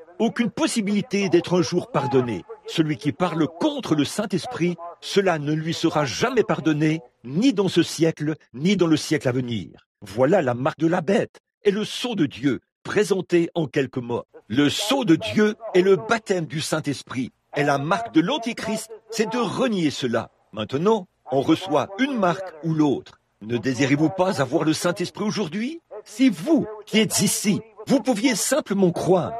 possibilité d'être un jour pardonné. Celui qui parle contre le Saint-Esprit, cela ne lui sera jamais pardonné, ni dans ce siècle, ni dans le siècle à venir. Voilà la marque de la bête et le sceau de Dieu, présenté en quelques mots. Le sceau de Dieu est le baptême du Saint-Esprit. Et la marque de l'Antichrist, c'est de renier cela. Maintenant, on reçoit une marque ou l'autre. Ne désirez-vous pas avoir le Saint-Esprit aujourd'hui? Si vous, qui êtes ici, vous pouviez simplement croire,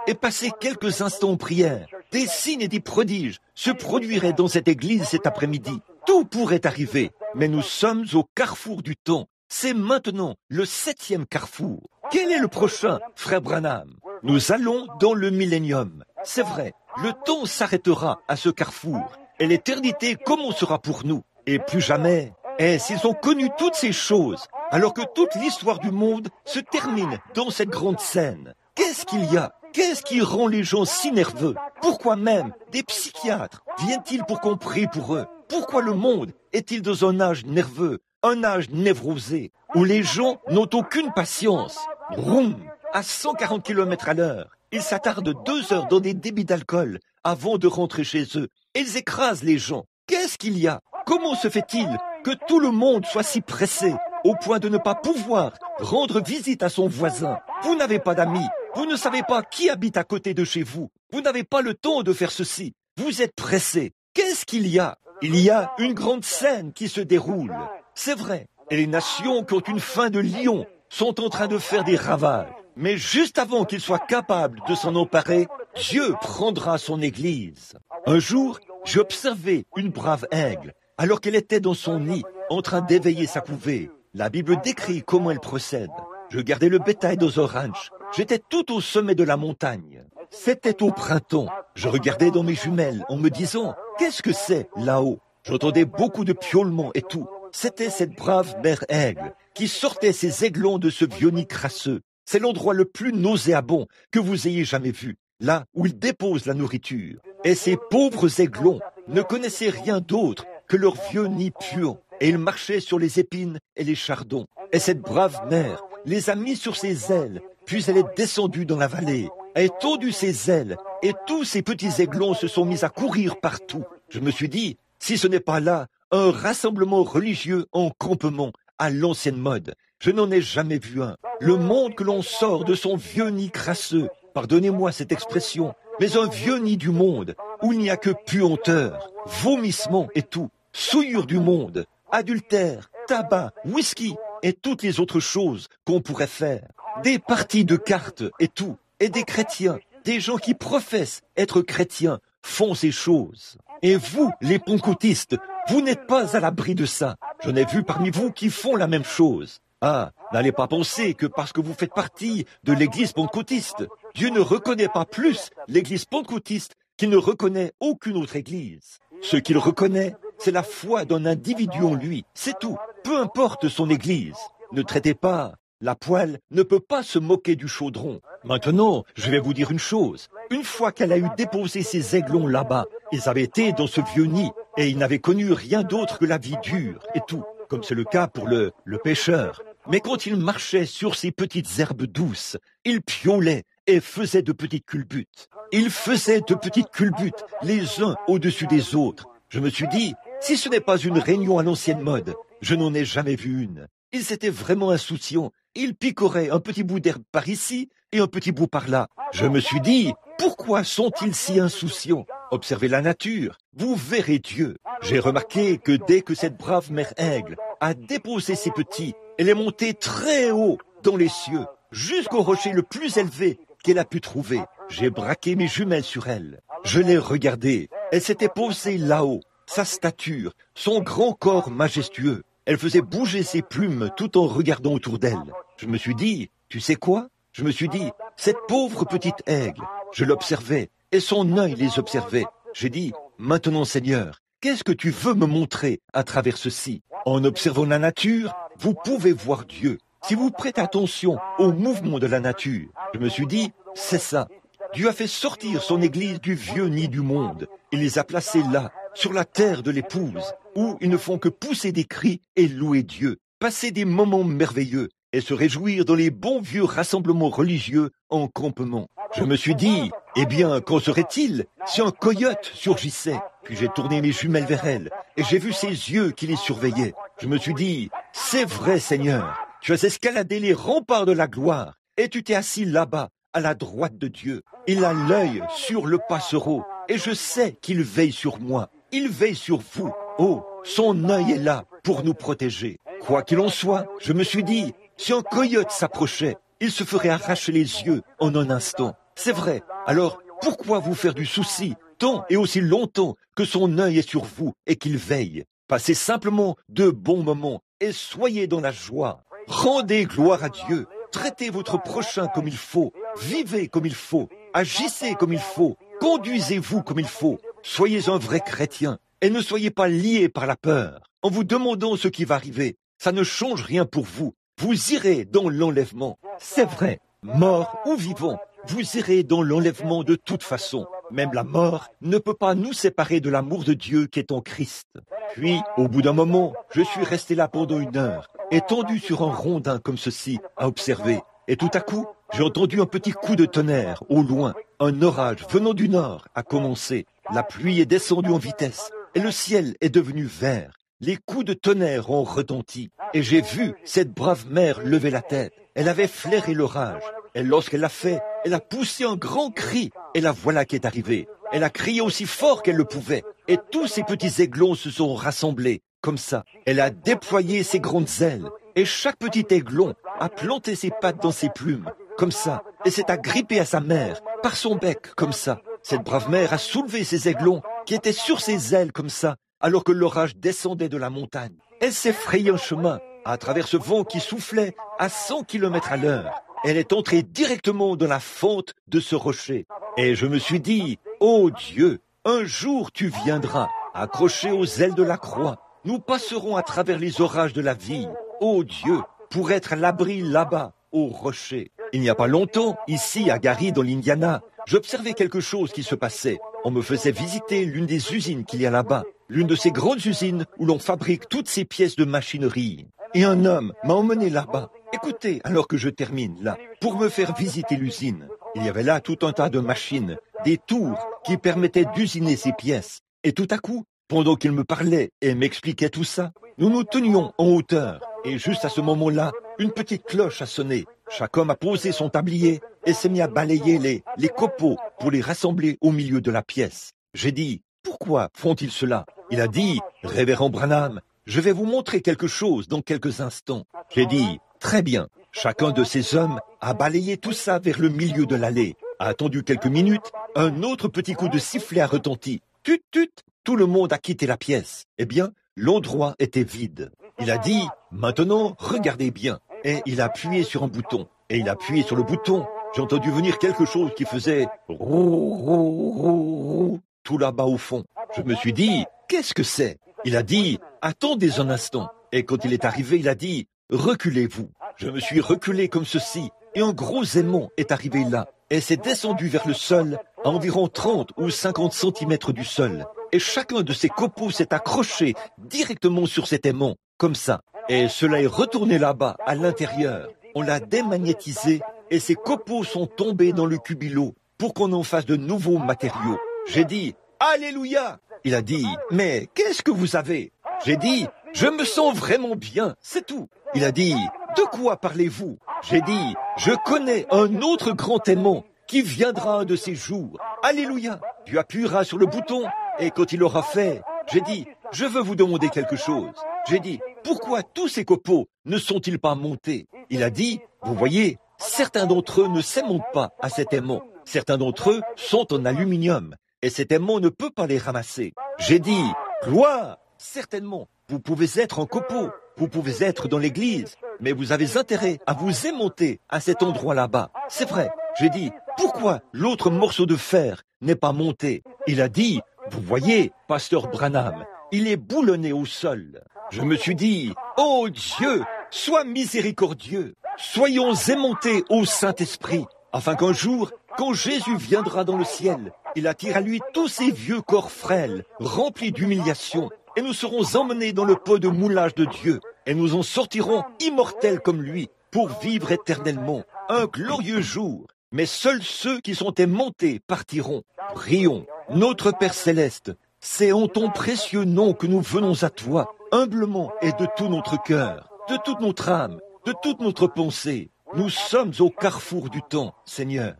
et passer quelques instants en prière, des signes et des prodiges se produiraient dans cette église cet après-midi. Tout pourrait arriver, mais nous sommes au carrefour du temps. C'est maintenant le 7e carrefour. Quel est le prochain, frère Branham? Nous allons dans le millénium. C'est vrai, le temps s'arrêtera à ce carrefour, et l'éternité commencera pour nous. Et plus jamais, s'ils ont connu toutes ces choses, alors que toute l'histoire du monde se termine dans cette grande scène. Qu'est-ce qu'il y a? Qu'est-ce qui rend les gens si nerveux? Pourquoi même des psychiatres viennent-ils pour qu'on prie pour eux? Pourquoi le monde est-il dans un âge nerveux, un âge névrosé, où les gens n'ont aucune patience? Roum, à 140 km à l'heure. Ils s'attardent 2 heures dans des débits d'alcool avant de rentrer chez eux. Ils écrasent les gens. Qu'est-ce qu'il y a? Comment se fait-il que tout le monde soit si pressé au point de ne pas pouvoir rendre visite à son voisin? Vous n'avez pas d'amis. Vous ne savez pas qui habite à côté de chez vous. Vous n'avez pas le temps de faire ceci. Vous êtes pressé. Qu'est-ce qu'il y a? Il y a une grande scène qui se déroule. C'est vrai. Et les nations qui ont une faim de lion sont en train de faire des ravages. Mais juste avant qu'ils soient capables de s'en emparer, Dieu prendra son Église. Un jour, j'ai observé une brave aigle, alors qu'elle était dans son nid, en train d'éveiller sa couvée. La Bible décrit comment elle procède. Je gardais le bétail dans un ranch. J'étais tout au sommet de la montagne. C'était au printemps. Je regardais dans mes jumelles en me disant, qu'est-ce que c'est là-haut? J'entendais beaucoup de piaulements et tout. C'était cette brave mère aigle qui sortait ses aiglons de ce vieux nid crasseux. C'est l'endroit le plus nauséabond que vous ayez jamais vu, là où il dépose la nourriture. Et ces pauvres aiglons ne connaissaient rien d'autre que leur vieux nid puant, et ils marchaient sur les épines et les chardons. Et cette brave mère les a mis sur ses ailes, puis elle est descendue dans la vallée, a étendu ses ailes, et tous ces petits aiglons se sont mis à courir partout. Je me suis dit, si ce n'est pas là un rassemblement religieux en campement à l'ancienne mode, je n'en ai jamais vu un. Le monde que l'on sort de son vieux nid crasseux, pardonnez-moi cette expression, mais un vieux nid du monde, où il n'y a que puanteur, vomissement et tout, souillure du monde, adultère, tabac, whisky et toutes les autres choses qu'on pourrait faire, des parties de cartes et tout, et des chrétiens, des gens qui professent être chrétiens, font ces choses. Et vous, les pentecôtistes, vous n'êtes pas à l'abri de ça. J'en ai vu parmi vous qui font la même chose. Ah, n'allez pas penser que parce que vous faites partie de l'église pentecôtiste, Dieu ne reconnaît pas plus l'église pentecôtiste qu'il ne reconnaît aucune autre église. Ce qu'il reconnaît, c'est la foi d'un individu en lui, c'est tout. Peu importe son église. Ne traitez pas. La poêle ne peut pas se moquer du chaudron. Maintenant, je vais vous dire une chose. Une fois qu'elle a eu déposé ses aiglons là-bas, ils avaient été dans ce vieux nid, et il n'avait connu rien d'autre que la vie dure et tout, comme c'est le cas pour le pêcheur. Mais quand il marchait sur ces petites herbes douces, il piaulait et faisait de petites culbutes. Il faisait de petites culbutes, les uns au-dessus des autres. Je me suis dit, si ce n'est pas une réunion à l'ancienne mode, je n'en ai jamais vu une. Ils étaient vraiment insouciants. Ils picoraient un petit bout d'herbe par ici et un petit bout par là. Je me suis dit, pourquoi sont-ils si insouciants? Observez la nature, vous verrez Dieu. J'ai remarqué que dès que cette brave mère aigle a déposé ses petits, elle est montée très haut dans les cieux, jusqu'au rocher le plus élevé qu'elle a pu trouver. J'ai braqué mes jumelles sur elle. Je l'ai regardée. Elle s'était posée là-haut. Sa stature, son grand corps majestueux. Elle faisait bouger ses plumes tout en regardant autour d'elle. Je me suis dit, tu sais quoi? Je me suis dit, cette pauvre petite aigle, je l'observais et son œil les observait. J'ai dit, maintenant Seigneur, qu'est-ce que tu veux me montrer à travers ceci? En observant la nature, vous pouvez voir Dieu. Si vous prêtez attention au mouvement de la nature, je me suis dit, c'est ça. Dieu a fait sortir son Église du vieux nid du monde. Il les a placés là, sur la terre de l'épouse, où ils ne font que pousser des cris et louer Dieu, passer des moments merveilleux et se réjouir dans les bons vieux rassemblements religieux en campement. Je me suis dit, eh bien, qu'en serait-il si un coyote surgissait? Puis j'ai tourné mes jumelles vers elle et j'ai vu ses yeux qui les surveillaient. Je me suis dit, c'est vrai Seigneur, tu as escaladé les remparts de la gloire et tu t'es assis là-bas, à la droite de Dieu. Il a l'œil sur le passereau et je sais qu'il veille sur moi. Il veille sur vous. Oh, son œil est là pour nous protéger. Quoi qu'il en soit, je me suis dit, si un coyote s'approchait, il se ferait arracher les yeux en un instant. C'est vrai. Alors, pourquoi vous faire du souci tant et aussi longtemps que son œil est sur vous et qu'il veille? Passez simplement de bons moments et soyez dans la joie. Rendez gloire à Dieu. Traitez votre prochain comme il faut. Vivez comme il faut. Agissez comme il faut. Conduisez-vous comme il faut. Soyez un vrai chrétien et ne soyez pas liés par la peur. En vous demandant ce qui va arriver, ça ne change rien pour vous. Vous irez dans l'enlèvement. C'est vrai, mort ou vivant, vous irez dans l'enlèvement de toute façon. Même la mort ne peut pas nous séparer de l'amour de Dieu qui est en Christ. Puis, au bout d'un moment, je suis resté là pendant 1 heure, étendu sur un rondin comme ceci, à observer. Et tout à coup, j'ai entendu un petit coup de tonnerre, au loin. Un orage venant du nord a commencé. La pluie est descendue en vitesse et le ciel est devenu vert. Les coups de tonnerre ont retenti et j'ai vu cette brave mère lever la tête. Elle avait flairé l'orage et lorsqu'elle l'a fait, elle a poussé un grand cri et la voilà qui est arrivée. Elle a crié aussi fort qu'elle le pouvait et tous ces petits aiglons se sont rassemblés comme ça. Elle a déployé ses grandes ailes et chaque petit aiglon a planté ses pattes dans ses plumes comme ça et s'est agrippé à sa mère par son bec comme ça. Cette brave mère a soulevé ses aiglons qui étaient sur ses ailes comme ça alors que l'orage descendait de la montagne. Elle s'est frayé un chemin à travers ce vent qui soufflait à 100 km à l'heure. Elle est entrée directement dans la fente de ce rocher. Et je me suis dit, oh Dieu, un jour tu viendras, accroché aux ailes de la croix. Nous passerons à travers les orages de la vie. Oh Dieu, pour être à l'abri là-bas, au rocher. Il n'y a pas longtemps, ici à Gary dans l'Indiana, j'observais quelque chose qui se passait. On me faisait visiter l'une des usines qu'il y a là-bas, l'une de ces grandes usines où l'on fabrique toutes ces pièces de machinerie. Et un homme m'a emmené là-bas. Écoutez, alors que je termine là, pour me faire visiter l'usine. Il y avait là tout un tas de machines, des tours qui permettaient d'usiner ces pièces. Et tout à coup, pendant qu'il me parlait et m'expliquait tout ça, nous nous tenions en hauteur. Et juste à ce moment-là, une petite cloche a sonné. Chaque homme a posé son tablier et s'est mis à balayer les copeaux pour les rassembler au milieu de la pièce. J'ai dit, pourquoi font-ils cela? Il a dit, Révérend Branham, je vais vous montrer quelque chose dans quelques instants. J'ai dit, très bien. Chacun de ces hommes a balayé tout ça vers le milieu de l'allée. A attendu quelques minutes, un autre petit coup de sifflet a retenti. Tut, tut, tout le monde a quitté la pièce. Eh bien, l'endroit était vide. Il a dit, maintenant, regardez bien. Et il a appuyé sur un bouton. Et il a appuyé sur le bouton. J'ai entendu venir quelque chose qui faisait rou, rou, rou, rou, tout là-bas au fond. Je me suis dit, qu'est-ce que c'est? Il a dit, attendez un instant. Et quand il est arrivé, il a dit, reculez-vous. Je me suis reculé comme ceci. Et un gros aimant est arrivé là. Et s'est descendu vers le sol à environ 30 ou 50 centimètres du sol. Et chacun de ces copeaux s'est accroché directement sur cet aimant, comme ça. Et cela est retourné là-bas, à l'intérieur. On l'a démagnétisé et ces copeaux sont tombés dans le cubilo pour qu'on en fasse de nouveaux matériaux. J'ai dit « Alléluia !» Il a dit « Mais qu'est-ce que vous avez ?» J'ai dit « Je me sens vraiment bien, c'est tout. » Il a dit « De quoi parlez-vous ?» J'ai dit « Je connais un autre grand aimant qui viendra un de ces jours. Alléluia !» Dieu appuiera sur le bouton et quand il l'aura fait, j'ai dit « Je veux vous demander quelque chose. » J'ai dit « Pourquoi tous ces copeaux ne sont-ils pas montés ?» Il a dit « Vous voyez, certains d'entre eux ne s'aimantent pas à cet aimant. Certains d'entre eux sont en aluminium et cet aimant ne peut pas les ramasser. » J'ai dit « Gloire ! Certainement, vous pouvez être en copeaux, vous pouvez être dans l'église, mais vous avez intérêt à vous aimanter à cet endroit là-bas. C'est vrai. » J'ai dit « Pourquoi l'autre morceau de fer n'est pas monté ?» Il a dit « Vous voyez, pasteur Branham, il est boulonné au sol. » Je me suis dit « Oh Dieu, sois miséricordieux, soyons aimantés au Saint-Esprit, afin qu'un jour, quand Jésus viendra dans le ciel, il attire à lui tous ces vieux corps frêles, remplis d'humiliation, et nous serons emmenés dans le pot de moulage de Dieu, et nous en sortirons immortels comme lui, pour vivre éternellement, un glorieux jour. Mais seuls ceux qui sont aimantés partiront. Prions, notre Père Céleste, c'est en ton précieux nom que nous venons à toi, humblement et de tout notre cœur, de toute notre âme, de toute notre pensée. Nous sommes au carrefour du temps, Seigneur.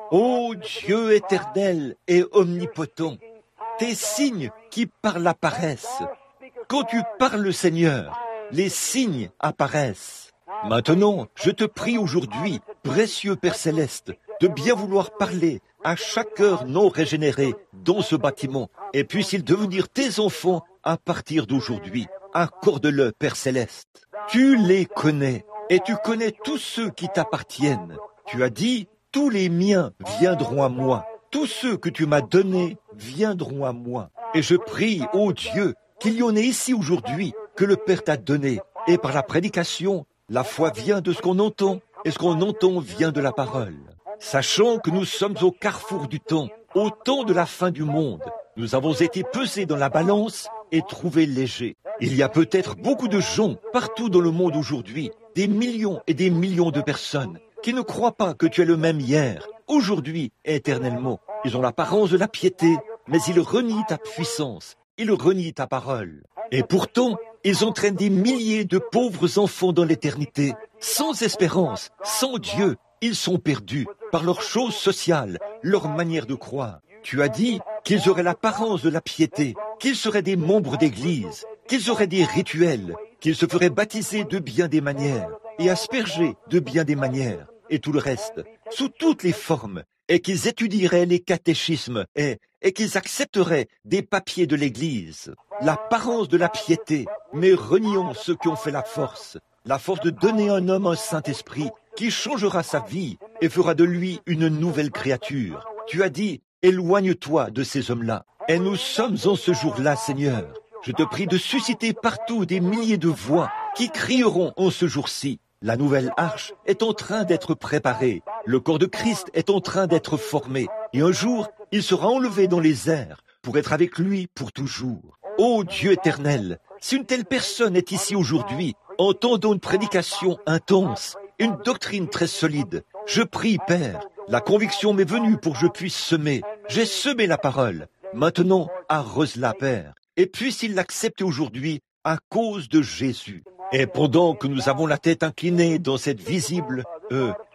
Ô Dieu éternel et omnipotent, tes signes qui parlent apparaissent. Quand tu parles, Seigneur, les signes apparaissent. Maintenant, je te prie aujourd'hui, précieux Père Céleste, de bien vouloir parler à chaque heure non régénérée dans ce bâtiment, et puisse-t-il devenir tes enfants à partir d'aujourd'hui. Accorde-le, Père Céleste. Tu les connais, et tu connais tous ceux qui t'appartiennent. Tu as dit, tous les miens viendront à moi. Tous ceux que tu m'as donnés viendront à moi. Et je prie, ô Dieu, qu'il y en ait ici aujourd'hui, que le Père t'a donné, et par la prédication, la foi vient de ce qu'on entend, et ce qu'on entend vient de la parole. Sachant que nous sommes au carrefour du temps, au temps de la fin du monde, nous avons été pesés dans la balance et trouvés légers. Il y a peut-être beaucoup de gens partout dans le monde aujourd'hui, des millions et des millions de personnes, qui ne croient pas que tu es le même hier, aujourd'hui et éternellement. Ils ont l'apparence de la piété, mais ils renient ta puissance, ils renient ta parole. Et pourtant, ils entraînent des milliers de pauvres enfants dans l'éternité, sans espérance, sans Dieu. Ils sont perdus par leurs choses sociales, leur manière de croire. Tu as dit qu'ils auraient l'apparence de la piété, qu'ils seraient des membres d'église, qu'ils auraient des rituels, qu'ils se feraient baptiser de bien des manières et asperger de bien des manières, et tout le reste, sous toutes les formes, et qu'ils étudieraient les catéchismes et qu'ils accepteraient des papiers de l'église. L'apparence de la piété, mais renions ceux qui ont fait la force de donner à un homme un Saint-Esprit qui changera sa vie et fera de lui une nouvelle créature. Tu as dit, éloigne-toi de ces hommes-là. Et nous sommes en ce jour-là, Seigneur. Je te prie de susciter partout des milliers de voix qui crieront en ce jour-ci. La nouvelle arche est en train d'être préparée. Le corps de Christ est en train d'être formé. Et un jour, il sera enlevé dans les airs pour être avec lui pour toujours. Ô Dieu éternel, si une telle personne est ici aujourd'hui, entendant une prédication intense, une doctrine très solide, je prie, Père, la conviction m'est venue pour que je puisse semer. J'ai semé la parole. Maintenant, arrose-la, Père. Et puisse-il l'accepter aujourd'hui à cause de Jésus. Et pendant que nous avons la tête inclinée dans cette visible,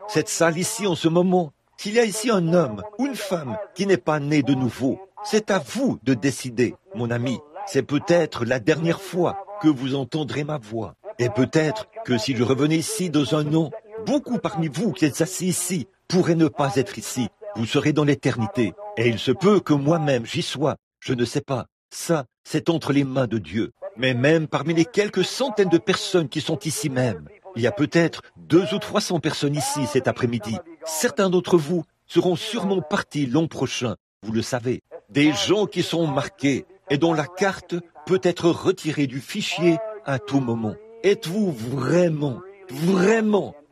cette salle ici en ce moment, s'il y a ici un homme ou une femme qui n'est pas né de nouveau, c'est à vous de décider, mon ami. C'est peut-être la dernière fois que vous entendrez ma voix. Et peut-être que si je revenais ici dans un an, beaucoup parmi vous qui êtes assis ici pourraient ne pas être ici. Vous serez dans l'éternité. Et il se peut que moi-même j'y sois. Je ne sais pas. Ça, c'est entre les mains de Dieu. Mais même parmi les quelques centaines de personnes qui sont ici même, il y a peut-être 200 ou 300 personnes ici cet après-midi. Certains d'entre vous seront sûrement partis l'an prochain. Vous le savez. Des gens qui sont marqués et dont la carte peut être retirée du fichier à tout moment. Êtes-vous vraiment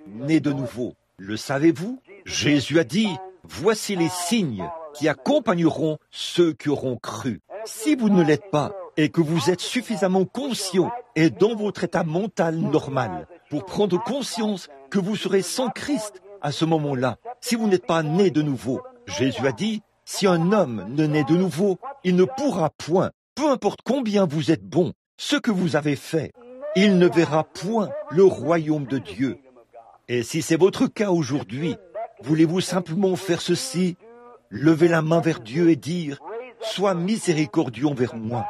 nés de nouveau? Le savez-vous? Jésus a dit, voici les signes qui accompagneront ceux qui auront cru. Si vous ne l'êtes pas et que vous êtes suffisamment conscient et dans votre état mental normal pour prendre conscience que vous serez sans Christ à ce moment-là, si vous n'êtes pas né de nouveau, Jésus a dit, si un homme ne naît de nouveau, il ne pourra point, peu importe combien vous êtes bon, ce que vous avez fait, il ne verra point le royaume de Dieu. Et si c'est votre cas aujourd'hui, voulez-vous simplement faire ceci, lever la main vers Dieu et dire, sois miséricordieux envers moi,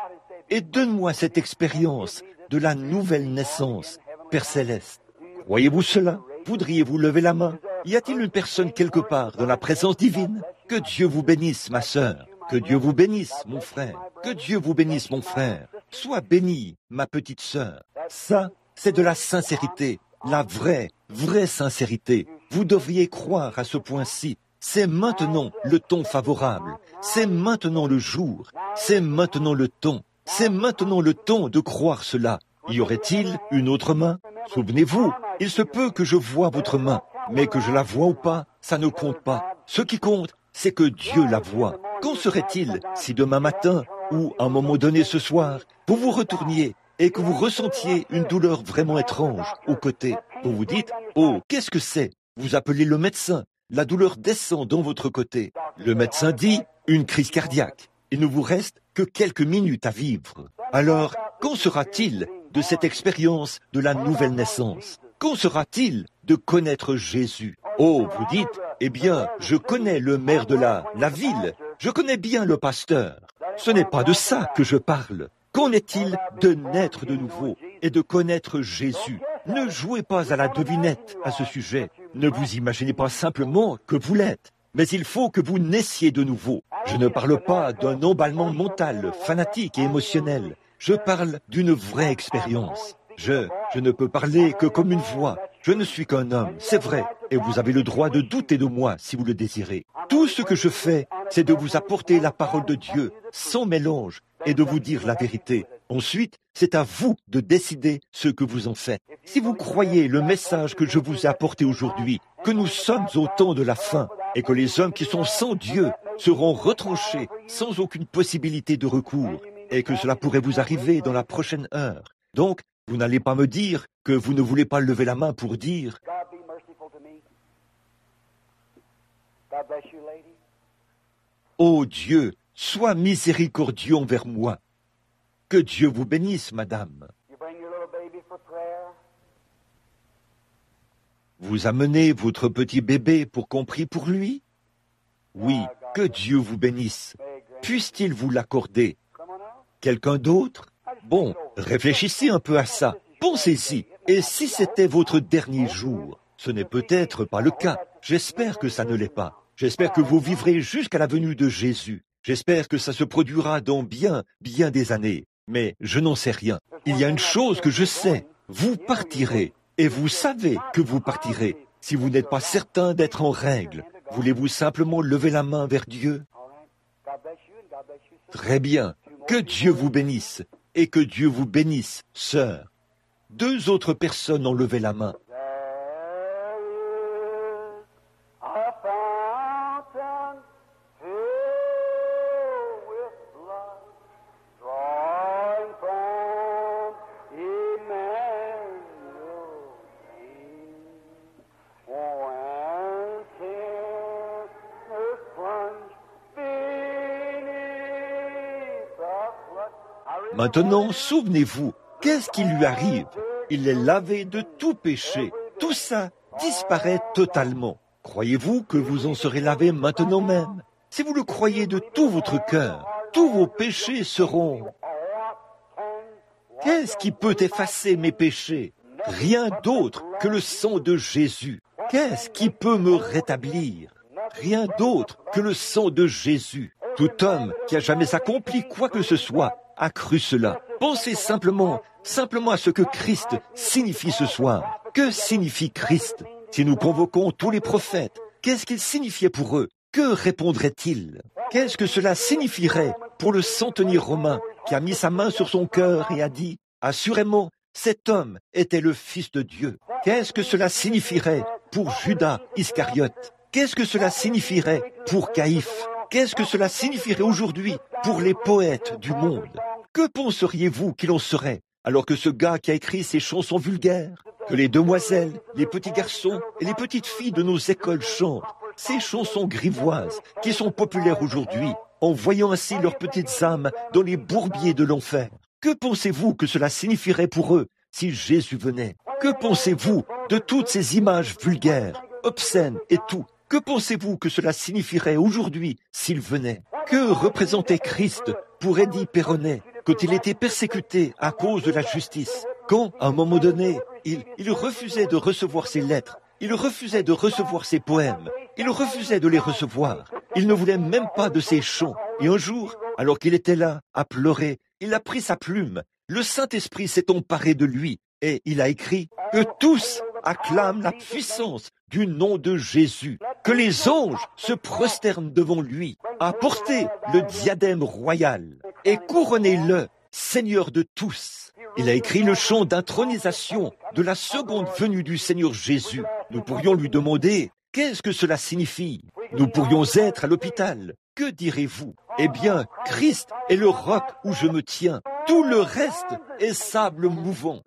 et donne-moi cette expérience de la nouvelle naissance, Père Céleste. Croyez-vous cela? Voudriez-vous lever la main? Y a-t-il une personne quelque part dans la présence divine? Que Dieu vous bénisse, ma sœur. Que Dieu vous bénisse, mon frère. Que Dieu vous bénisse, mon frère. Sois béni, ma petite sœur. Ça, c'est de la sincérité, la vraie sincérité. Vous devriez croire à ce point-ci. C'est maintenant le ton favorable. C'est maintenant le jour. C'est maintenant le temps. C'est maintenant le temps de croire cela. Y aurait-il une autre main? Souvenez-vous, il se peut que je voie votre main, mais que je la voie ou pas, ça ne compte pas. Ce qui compte, c'est que Dieu la voit. Qu'en serait-il si demain matin, ou à un moment donné ce soir, vous vous retourniez et que vous ressentiez une douleur vraiment étrange au côté? Vous vous dites, oh, qu'est-ce que c'est? Vous appelez le médecin. La douleur descend dans votre côté. Le médecin dit, une crise cardiaque. Il ne vous reste que quelques minutes à vivre. Alors, qu'en sera-t-il de cette expérience de la nouvelle naissance? Qu'en sera-t-il de connaître Jésus? Oh, vous dites, eh bien, je connais le maire de la ville, je connais bien le pasteur. Ce n'est pas de ça que je parle. Qu'en est-il de naître de nouveau et de connaître Jésus? Ne jouez pas à la devinette à ce sujet. Ne vous imaginez pas simplement que vous l'êtes. Mais il faut que vous naissiez de nouveau. Je ne parle pas d'un emballement mental, fanatique et émotionnel. Je parle d'une vraie expérience. Je ne peux parler que comme une voix. Je ne suis qu'un homme, c'est vrai, et vous avez le droit de douter de moi si vous le désirez. Tout ce que je fais, c'est de vous apporter la parole de Dieu, sans mélange, et de vous dire la vérité. Ensuite, c'est à vous de décider ce que vous en faites. Si vous croyez le message que je vous ai apporté aujourd'hui, que nous sommes au temps de la fin, et que les hommes qui sont sans Dieu seront retranchés sans aucune possibilité de recours, et que cela pourrait vous arriver dans la prochaine heure. Donc, vous n'allez pas me dire que vous ne voulez pas lever la main pour dire « Oh Dieu, sois miséricordieux envers moi. » Que Dieu vous bénisse, madame. Vous amenez votre petit bébé pour qu'on prie pour lui? Oui, que Dieu vous bénisse. Puisse-t-il vous l'accorder? Quelqu'un d'autre? Bon, réfléchissez un peu à ça. Pensez-y. Et si c'était votre dernier jour? Ce n'est peut-être pas le cas. J'espère que ça ne l'est pas. J'espère que vous vivrez jusqu'à la venue de Jésus. J'espère que ça se produira dans bien des années. Mais je n'en sais rien. Il y a une chose que je sais. Vous partirez. Et vous savez que vous partirez. Si vous n'êtes pas certain d'être en règle, voulez-vous simplement lever la main vers Dieu? Très bien. Que Dieu vous bénisse. Et que Dieu vous bénisse, sœur. 2 autres personnes ont levé la main. Maintenant, souvenez-vous, qu'est-ce qui lui arrive? Il est lavé de tout péché. Tout ça disparaît totalement. Croyez-vous que vous en serez lavé maintenant même? Si vous le croyez de tout votre cœur, tous vos péchés seront... Qu'est-ce qui peut effacer mes péchés? Rien d'autre que le sang de Jésus. Qu'est-ce qui peut me rétablir? Rien d'autre que le sang de Jésus. Tout homme qui a jamais accompli quoi que ce soit a cru cela. Pensez simplement à ce que Christ signifie ce soir. Que signifie Christ? Si nous convoquons tous les prophètes, qu'est-ce qu'il signifiait pour eux? Que répondraient-ils? Qu'est-ce que cela signifierait pour le centenier romain qui a mis sa main sur son cœur et a dit, assurément, cet homme était le Fils de Dieu? Qu'est-ce que cela signifierait pour Judas Iscariote? Qu'est-ce que cela signifierait pour Caïphe? Qu'est-ce que cela signifierait aujourd'hui pour les poètes du monde? Que penseriez-vous qu'il en serait alors que ce gars qui a écrit ces chansons vulgaires, que les demoiselles, les petits garçons et les petites filles de nos écoles chantent, ces chansons grivoises qui sont populaires aujourd'hui, en voyant ainsi leurs petites âmes dans les bourbiers de l'enfer? Que pensez-vous que cela signifierait pour eux si Jésus venait? Que pensez-vous de toutes ces images vulgaires, obscènes et tout? Que pensez-vous que cela signifierait aujourd'hui s'il venait? Que représentait Christ pour Eddie Perronnet quand il était persécuté à cause de la justice? Quand, à un moment donné, il refusait de recevoir ses lettres, il refusait de recevoir ses poèmes, il refusait de les recevoir, il ne voulait même pas de ses chants. Et un jour, alors qu'il était là, à pleurer, il a pris sa plume, le Saint-Esprit s'est emparé de lui, et il a écrit que tous acclament la puissance du nom de Jésus, que les anges se prosternent devant lui, apportez le diadème royal et couronnez-le Seigneur de tous. Il a écrit le chant d'intronisation de la seconde venue du Seigneur Jésus. Nous pourrions lui demander, qu'est-ce que cela signifie? Nous pourrions être à l'hôpital. Que direz-vous? Eh bien, Christ est le roc où je me tiens. Tout le reste est sable mouvant.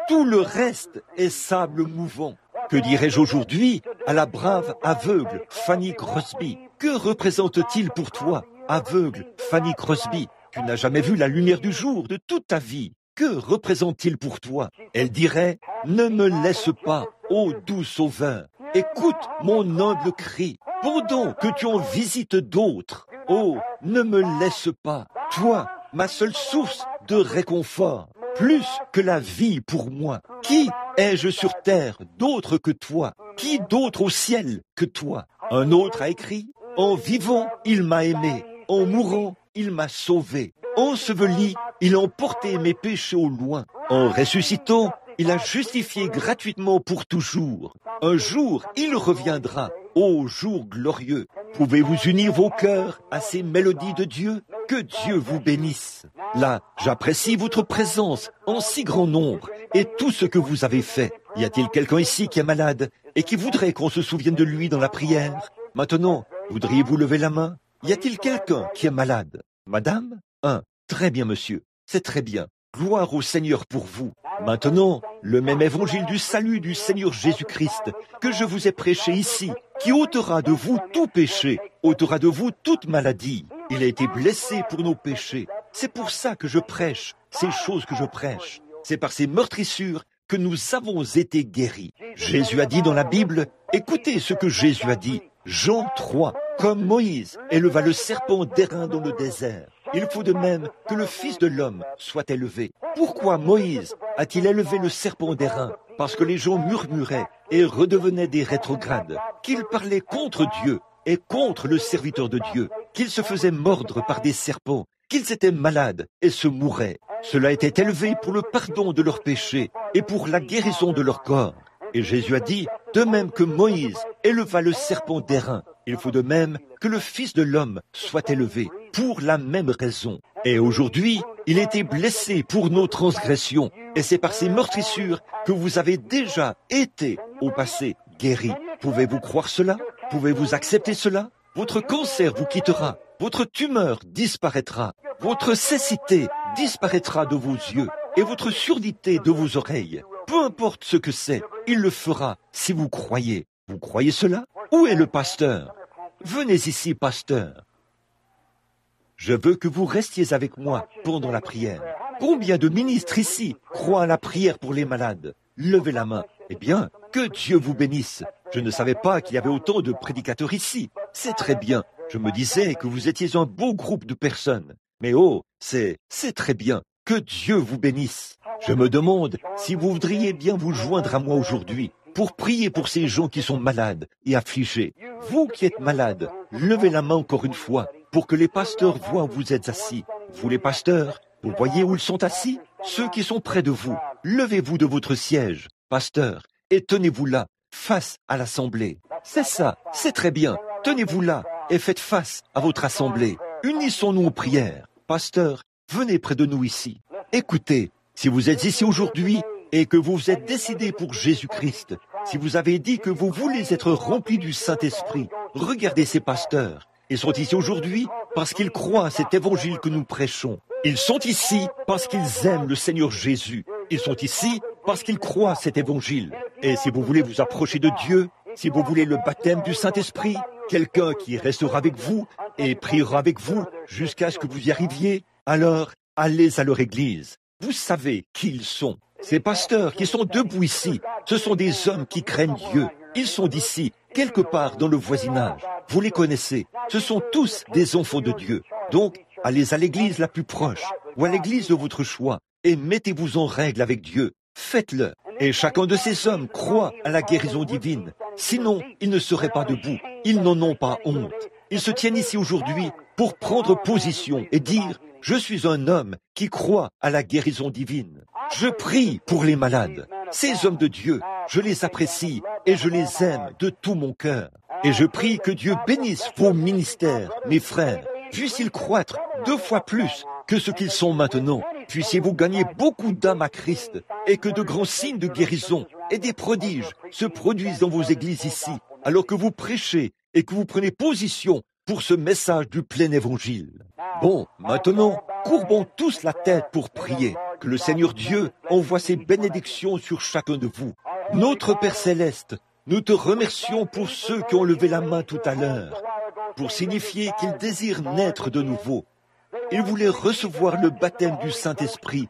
Tout le reste est sable mouvant. Que dirais-je aujourd'hui à la brave aveugle Fanny Crosby? Que représente-t-il pour toi, aveugle Fanny Crosby? Tu n'as jamais vu la lumière du jour de toute ta vie. Que représente-t-il pour toi? Elle dirait, ne me laisse pas, ô doux sauveur. Écoute mon humble cri, pendant que tu en visites d'autres. Oh, ne me laisse pas, toi, ma seule source de réconfort, plus que la vie pour moi. Qui ai-je sur terre d'autre que toi? Qui d'autre au ciel que toi? Un autre a écrit, en vivant, il m'a aimé, en mourant, il m'a sauvé. Enseveli, il a emporté mes péchés au loin. En ressuscitant, il a justifié gratuitement pour toujours. Un jour, il reviendra, ô jour glorieux. Pouvez-vous unir vos cœurs à ces mélodies de Dieu? Que Dieu vous bénisse. Là, j'apprécie votre présence en si grand nombre et tout ce que vous avez fait. Y a-t-il quelqu'un ici qui est malade et qui voudrait qu'on se souvienne de lui dans la prière? Maintenant, voudriez-vous lever la main? Y a-t-il quelqu'un qui est malade? Madame? Très bien, monsieur. C'est très bien. Gloire au Seigneur pour vous. Maintenant, le même évangile du salut du Seigneur Jésus-Christ que je vous ai prêché ici, qui ôtera de vous tout péché, ôtera de vous toute maladie. Il a été blessé pour nos péchés. C'est pour ça que je prêche ces choses que je prêche. C'est par ces meurtrissures que nous avons été guéris. Jésus a dit dans la Bible, écoutez ce que Jésus a dit. Jean 3, comme Moïse éleva le serpent d'airain dans le désert, il faut de même que le Fils de l'homme soit élevé. Pourquoi Moïse a-t-il élevé le serpent d'airain? Parce que les gens murmuraient et redevenaient des rétrogrades, qu'ils parlaient contre Dieu et contre le serviteur de Dieu, qu'ils se faisaient mordre par des serpents, qu'ils étaient malades et se mouraient. Cela était élevé pour le pardon de leurs péchés et pour la guérison de leur corps. Et Jésus a dit, de même que Moïse éleva le serpent d'airain, il faut de même que le Fils de l'homme soit élevé, pour la même raison. Et aujourd'hui, il a été blessé pour nos transgressions, et c'est par ces meurtrissures que vous avez déjà été, au passé, guéris. Pouvez-vous croire cela? Pouvez-vous accepter cela? Votre cancer vous quittera, votre tumeur disparaîtra, votre cécité disparaîtra de vos yeux, et votre surdité de vos oreilles. Peu importe ce que c'est, il le fera si vous croyez. Vous croyez cela? Où est le pasteur? Venez ici, pasteur. Je veux que vous restiez avec moi pendant la prière. Combien de ministres ici croient à la prière pour les malades? Levez la main. Eh bien, que Dieu vous bénisse. Je ne savais pas qu'il y avait autant de prédicateurs ici. C'est très bien. Je me disais que vous étiez un beau groupe de personnes. Mais oh, c'est très bien. Que Dieu vous bénisse. Je me demande si vous voudriez bien vous joindre à moi aujourd'hui pour prier pour ces gens qui sont malades et affligés. Vous qui êtes malades, levez la main encore une fois pour que les pasteurs voient où vous êtes assis. Vous les pasteurs, vous voyez où ils sont assis? Ceux qui sont près de vous, levez-vous de votre siège, pasteur, et tenez-vous là, face à l'assemblée. C'est ça, c'est très bien. Tenez-vous là et faites face à votre assemblée. Unissons-nous aux prières. Pasteur, venez près de nous ici. Écoutez, si vous êtes ici aujourd'hui et que vous vous êtes décidé pour Jésus-Christ, Si vous avez dit que vous voulez être remplis du Saint-Esprit, regardez ces pasteurs. Ils sont ici aujourd'hui parce qu'ils croient à cet évangile que nous prêchons. Ils sont ici parce qu'ils aiment le Seigneur Jésus. Ils sont ici parce qu'ils croient à cet évangile. Et si vous voulez vous approcher de Dieu, si vous voulez le baptême du Saint-Esprit, quelqu'un qui restera avec vous et priera avec vous jusqu'à ce que vous y arriviez, alors allez à leur église. Vous savez qui ils sont. Ces pasteurs qui sont debout ici, ce sont des hommes qui craignent Dieu. Ils sont d'ici, quelque part dans le voisinage. Vous les connaissez. Ce sont tous des enfants de Dieu. Donc, allez à l'église la plus proche ou à l'église de votre choix et mettez-vous en règle avec Dieu. Faites-le. Et chacun de ces hommes croit à la guérison divine. Sinon, ils ne seraient pas debout. Ils n'en ont pas honte. Ils se tiennent ici aujourd'hui pour prendre position et dire « Je suis un homme qui croit à la guérison divine. Je prie pour les malades. Ces hommes de Dieu, je les apprécie et je les aime de tout mon cœur. Et je prie que Dieu bénisse vos ministères, mes frères. Puissent-ils croître 2 fois plus que ce qu'ils sont maintenant. Puissiez-vous gagner beaucoup d'âmes à Christ et que de grands signes de guérison et des prodiges se produisent dans vos églises ici, alors que vous prêchez et que vous prenez position pour ce message du plein évangile. Bon, maintenant, courbons tous la tête pour prier. Que le Seigneur Dieu envoie ses bénédictions sur chacun de vous. Notre Père Céleste, nous te remercions pour ceux qui ont levé la main tout à l'heure, pour signifier qu'ils désirent naître de nouveau. Ils voulaient recevoir le baptême du Saint-Esprit,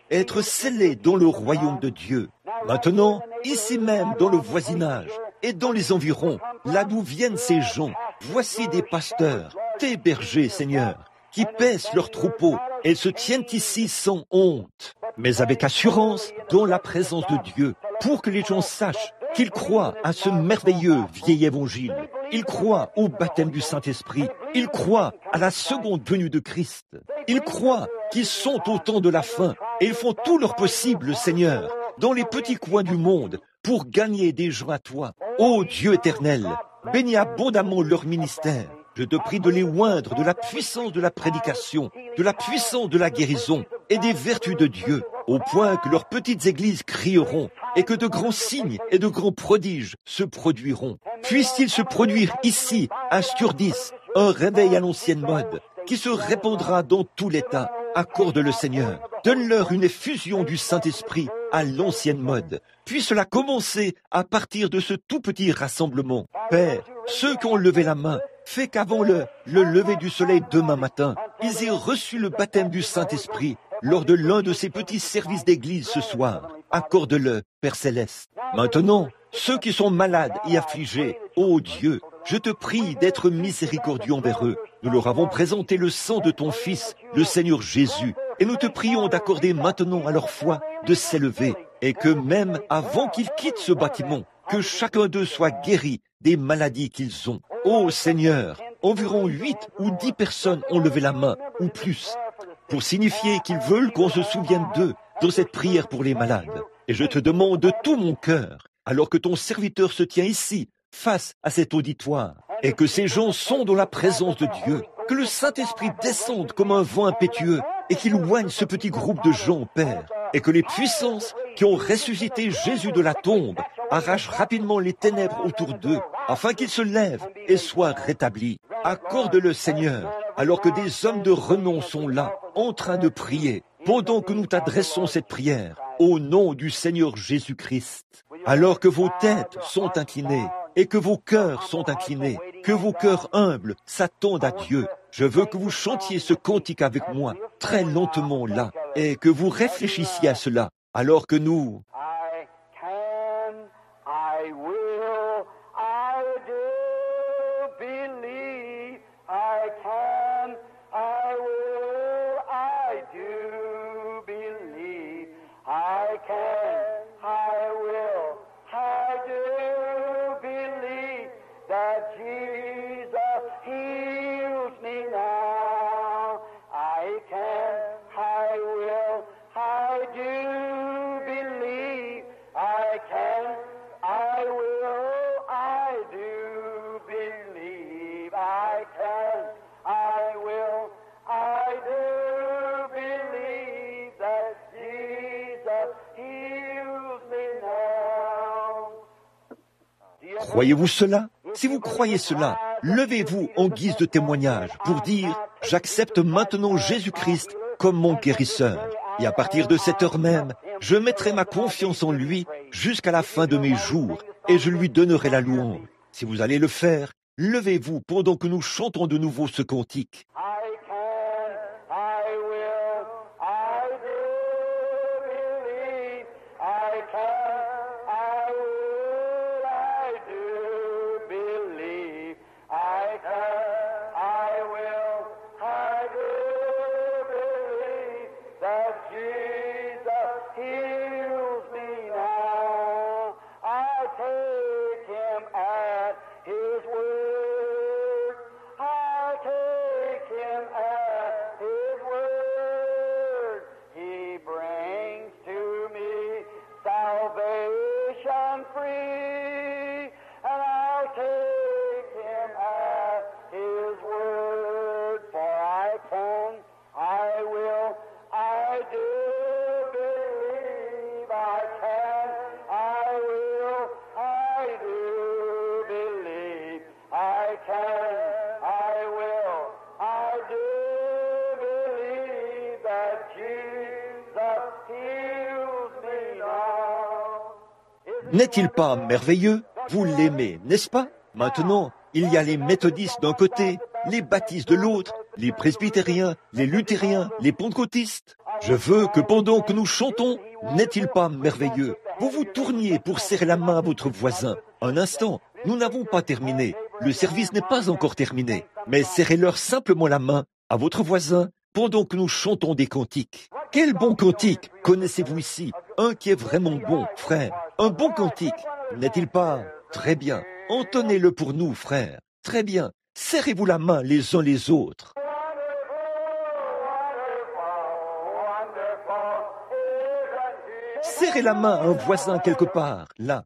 être scellés dans le royaume de Dieu. Maintenant, ici même dans le voisinage et dans les environs, là d'où viennent ces gens, voici des pasteurs, tes bergers, Seigneur, qui paissent leurs troupeaux et se tiennent ici sans honte, mais avec assurance dans la présence de Dieu, pour que les gens sachent qu'ils croient à ce merveilleux vieil évangile. Ils croient au baptême du Saint-Esprit. Ils croient à la seconde venue de Christ. Ils croient qu'ils sont au temps de la fin et ils font tout leur possible, Seigneur, dans les petits coins du monde pour gagner des gens à toi. Ô Dieu éternel, bénis abondamment leur ministère. Je te prie de les oindre de la puissance de la prédication, de la puissance de la guérison et des vertus de Dieu, au point que leurs petites églises crieront et que de grands signes et de grands prodiges se produiront. Puisse-t-il se produire ici, à Sturdis, un réveil à l'ancienne mode qui se répandra dans tout l'État. Accorde le Seigneur. Donne-leur une effusion du Saint-Esprit à l'ancienne mode. Puisse-la commencer à partir de ce tout petit rassemblement. Père, ceux qui ont levé la main, fais qu'avant le lever du soleil demain matin, ils aient reçu le baptême du Saint-Esprit lors de l'un de ces petits services d'église ce soir. Accorde-le, Père Céleste. Maintenant, ceux qui sont malades et affligés, ô Dieu, je te prie d'être miséricordieux envers eux. Nous leur avons présenté le sang de ton Fils, le Seigneur Jésus, et nous te prions d'accorder maintenant à leur foi de s'élever, et que même avant qu'ils quittent ce bâtiment, que chacun d'eux soit guéri des maladies qu'ils ont. Ô Seigneur, environ 8 ou 10 personnes ont levé la main, ou plus, pour signifier qu'ils veulent qu'on se souvienne d'eux dans cette prière pour les malades. Et je te demande de tout mon cœur, alors que ton serviteur se tient ici, face à cet auditoire, et que ces gens sont dans la présence de Dieu, que le Saint-Esprit descende comme un vent impétueux et qu'il oigne ce petit groupe de gens, Père, et que les puissances qui ont ressuscité Jésus de la tombe arrachent rapidement les ténèbres autour d'eux, afin qu'ils se lèvent et soient rétablis. Accorde-le, Seigneur, alors que des hommes de renom sont là, en train de prier, pendant que nous t'adressons cette prière, au nom du Seigneur Jésus-Christ. Alors que vos têtes sont inclinées, et que vos cœurs sont inclinés, que vos cœurs humbles s'attendent à Dieu. Je veux que vous chantiez ce cantique avec moi, très lentement là, et que vous réfléchissiez à cela, alors que nous... Croyez-vous cela? Si vous croyez cela, levez-vous en guise de témoignage pour dire « J'accepte maintenant Jésus-Christ comme mon guérisseur. Et à partir de cette heure même, je mettrai ma confiance en lui jusqu'à la fin de mes jours et je lui donnerai la louange. » Si vous allez le faire, levez-vous pendant que nous chantons de nouveau ce cantique. N'est-il pas merveilleux? Vous l'aimez, n'est-ce pas? Maintenant, il y a les méthodistes d'un côté, les baptistes de l'autre, les presbytériens, les luthériens, les pentecôtistes. Je veux que pendant que nous chantons, n'est-il pas merveilleux? Vous vous tourniez pour serrer la main à votre voisin. Un instant, nous n'avons pas terminé. Le service n'est pas encore terminé. Mais serrez-leur simplement la main à votre voisin pendant que nous chantons des cantiques. Quel bon cantique connaissez-vous ici? Un qui est vraiment bon, frère. Un bon cantique, n'est-il pas? Très bien. Entonnez-le pour nous, frère. Très bien. Serrez-vous la main les uns les autres. Serrez la main à un voisin quelque part, là.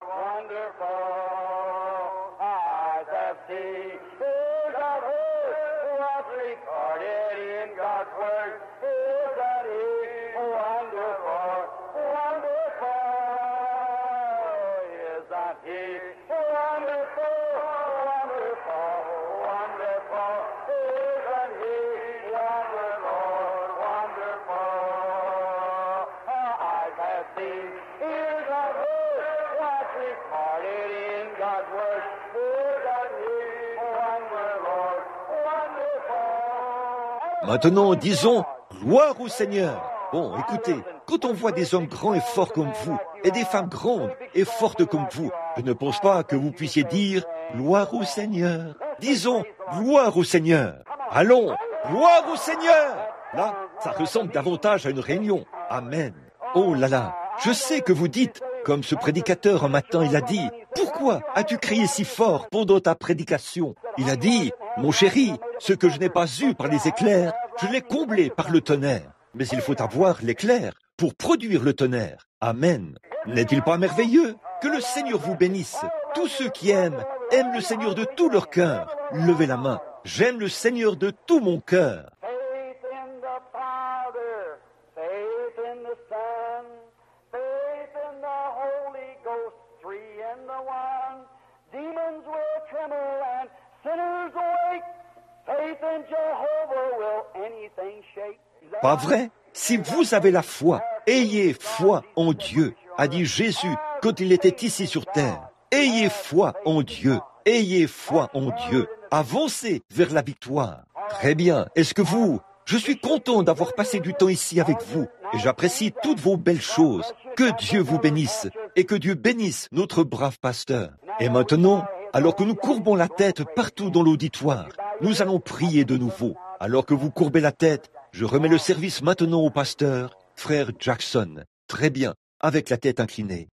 Maintenant, disons « Gloire au Seigneur ». Bon, écoutez, quand on voit des hommes grands et forts comme vous, et des femmes grandes et fortes comme vous, je ne pense pas que vous puissiez dire « Gloire au Seigneur ». Disons « Gloire au Seigneur ». Allons, gloire au Seigneur. Là, ça ressemble davantage à une réunion. Amen. Oh là là, je sais que vous dites, comme ce prédicateur un matin, il a dit, « Pourquoi as-tu crié si fort pendant ta prédication ?» Il a dit, « Mon chéri, ce que je n'ai pas eu par les éclairs, je l'ai comblé par le tonnerre. » Mais il faut avoir l'éclair pour produire le tonnerre. Amen. N'est-il pas merveilleux? Que le Seigneur vous bénisse. Tous ceux qui aiment le Seigneur de tout leur cœur. Levez la main. J'aime le Seigneur de tout mon cœur. Pas vrai? Si vous avez la foi, ayez foi en Dieu, a dit Jésus quand il était ici sur terre. Ayez foi en Dieu, ayez foi en Dieu. Avancez vers la victoire. Très bien. Est-ce que je suis content d'avoir passé du temps ici avec vous et j'apprécie toutes vos belles choses. Que Dieu vous bénisse et que Dieu bénisse notre brave pasteur. Et maintenant, alors que nous courbons la tête partout dans l'auditoire, nous allons prier de nouveau. Alors que vous courbez la tête, je remets le service maintenant au pasteur, frère Jackson. Très bien, avec la tête inclinée.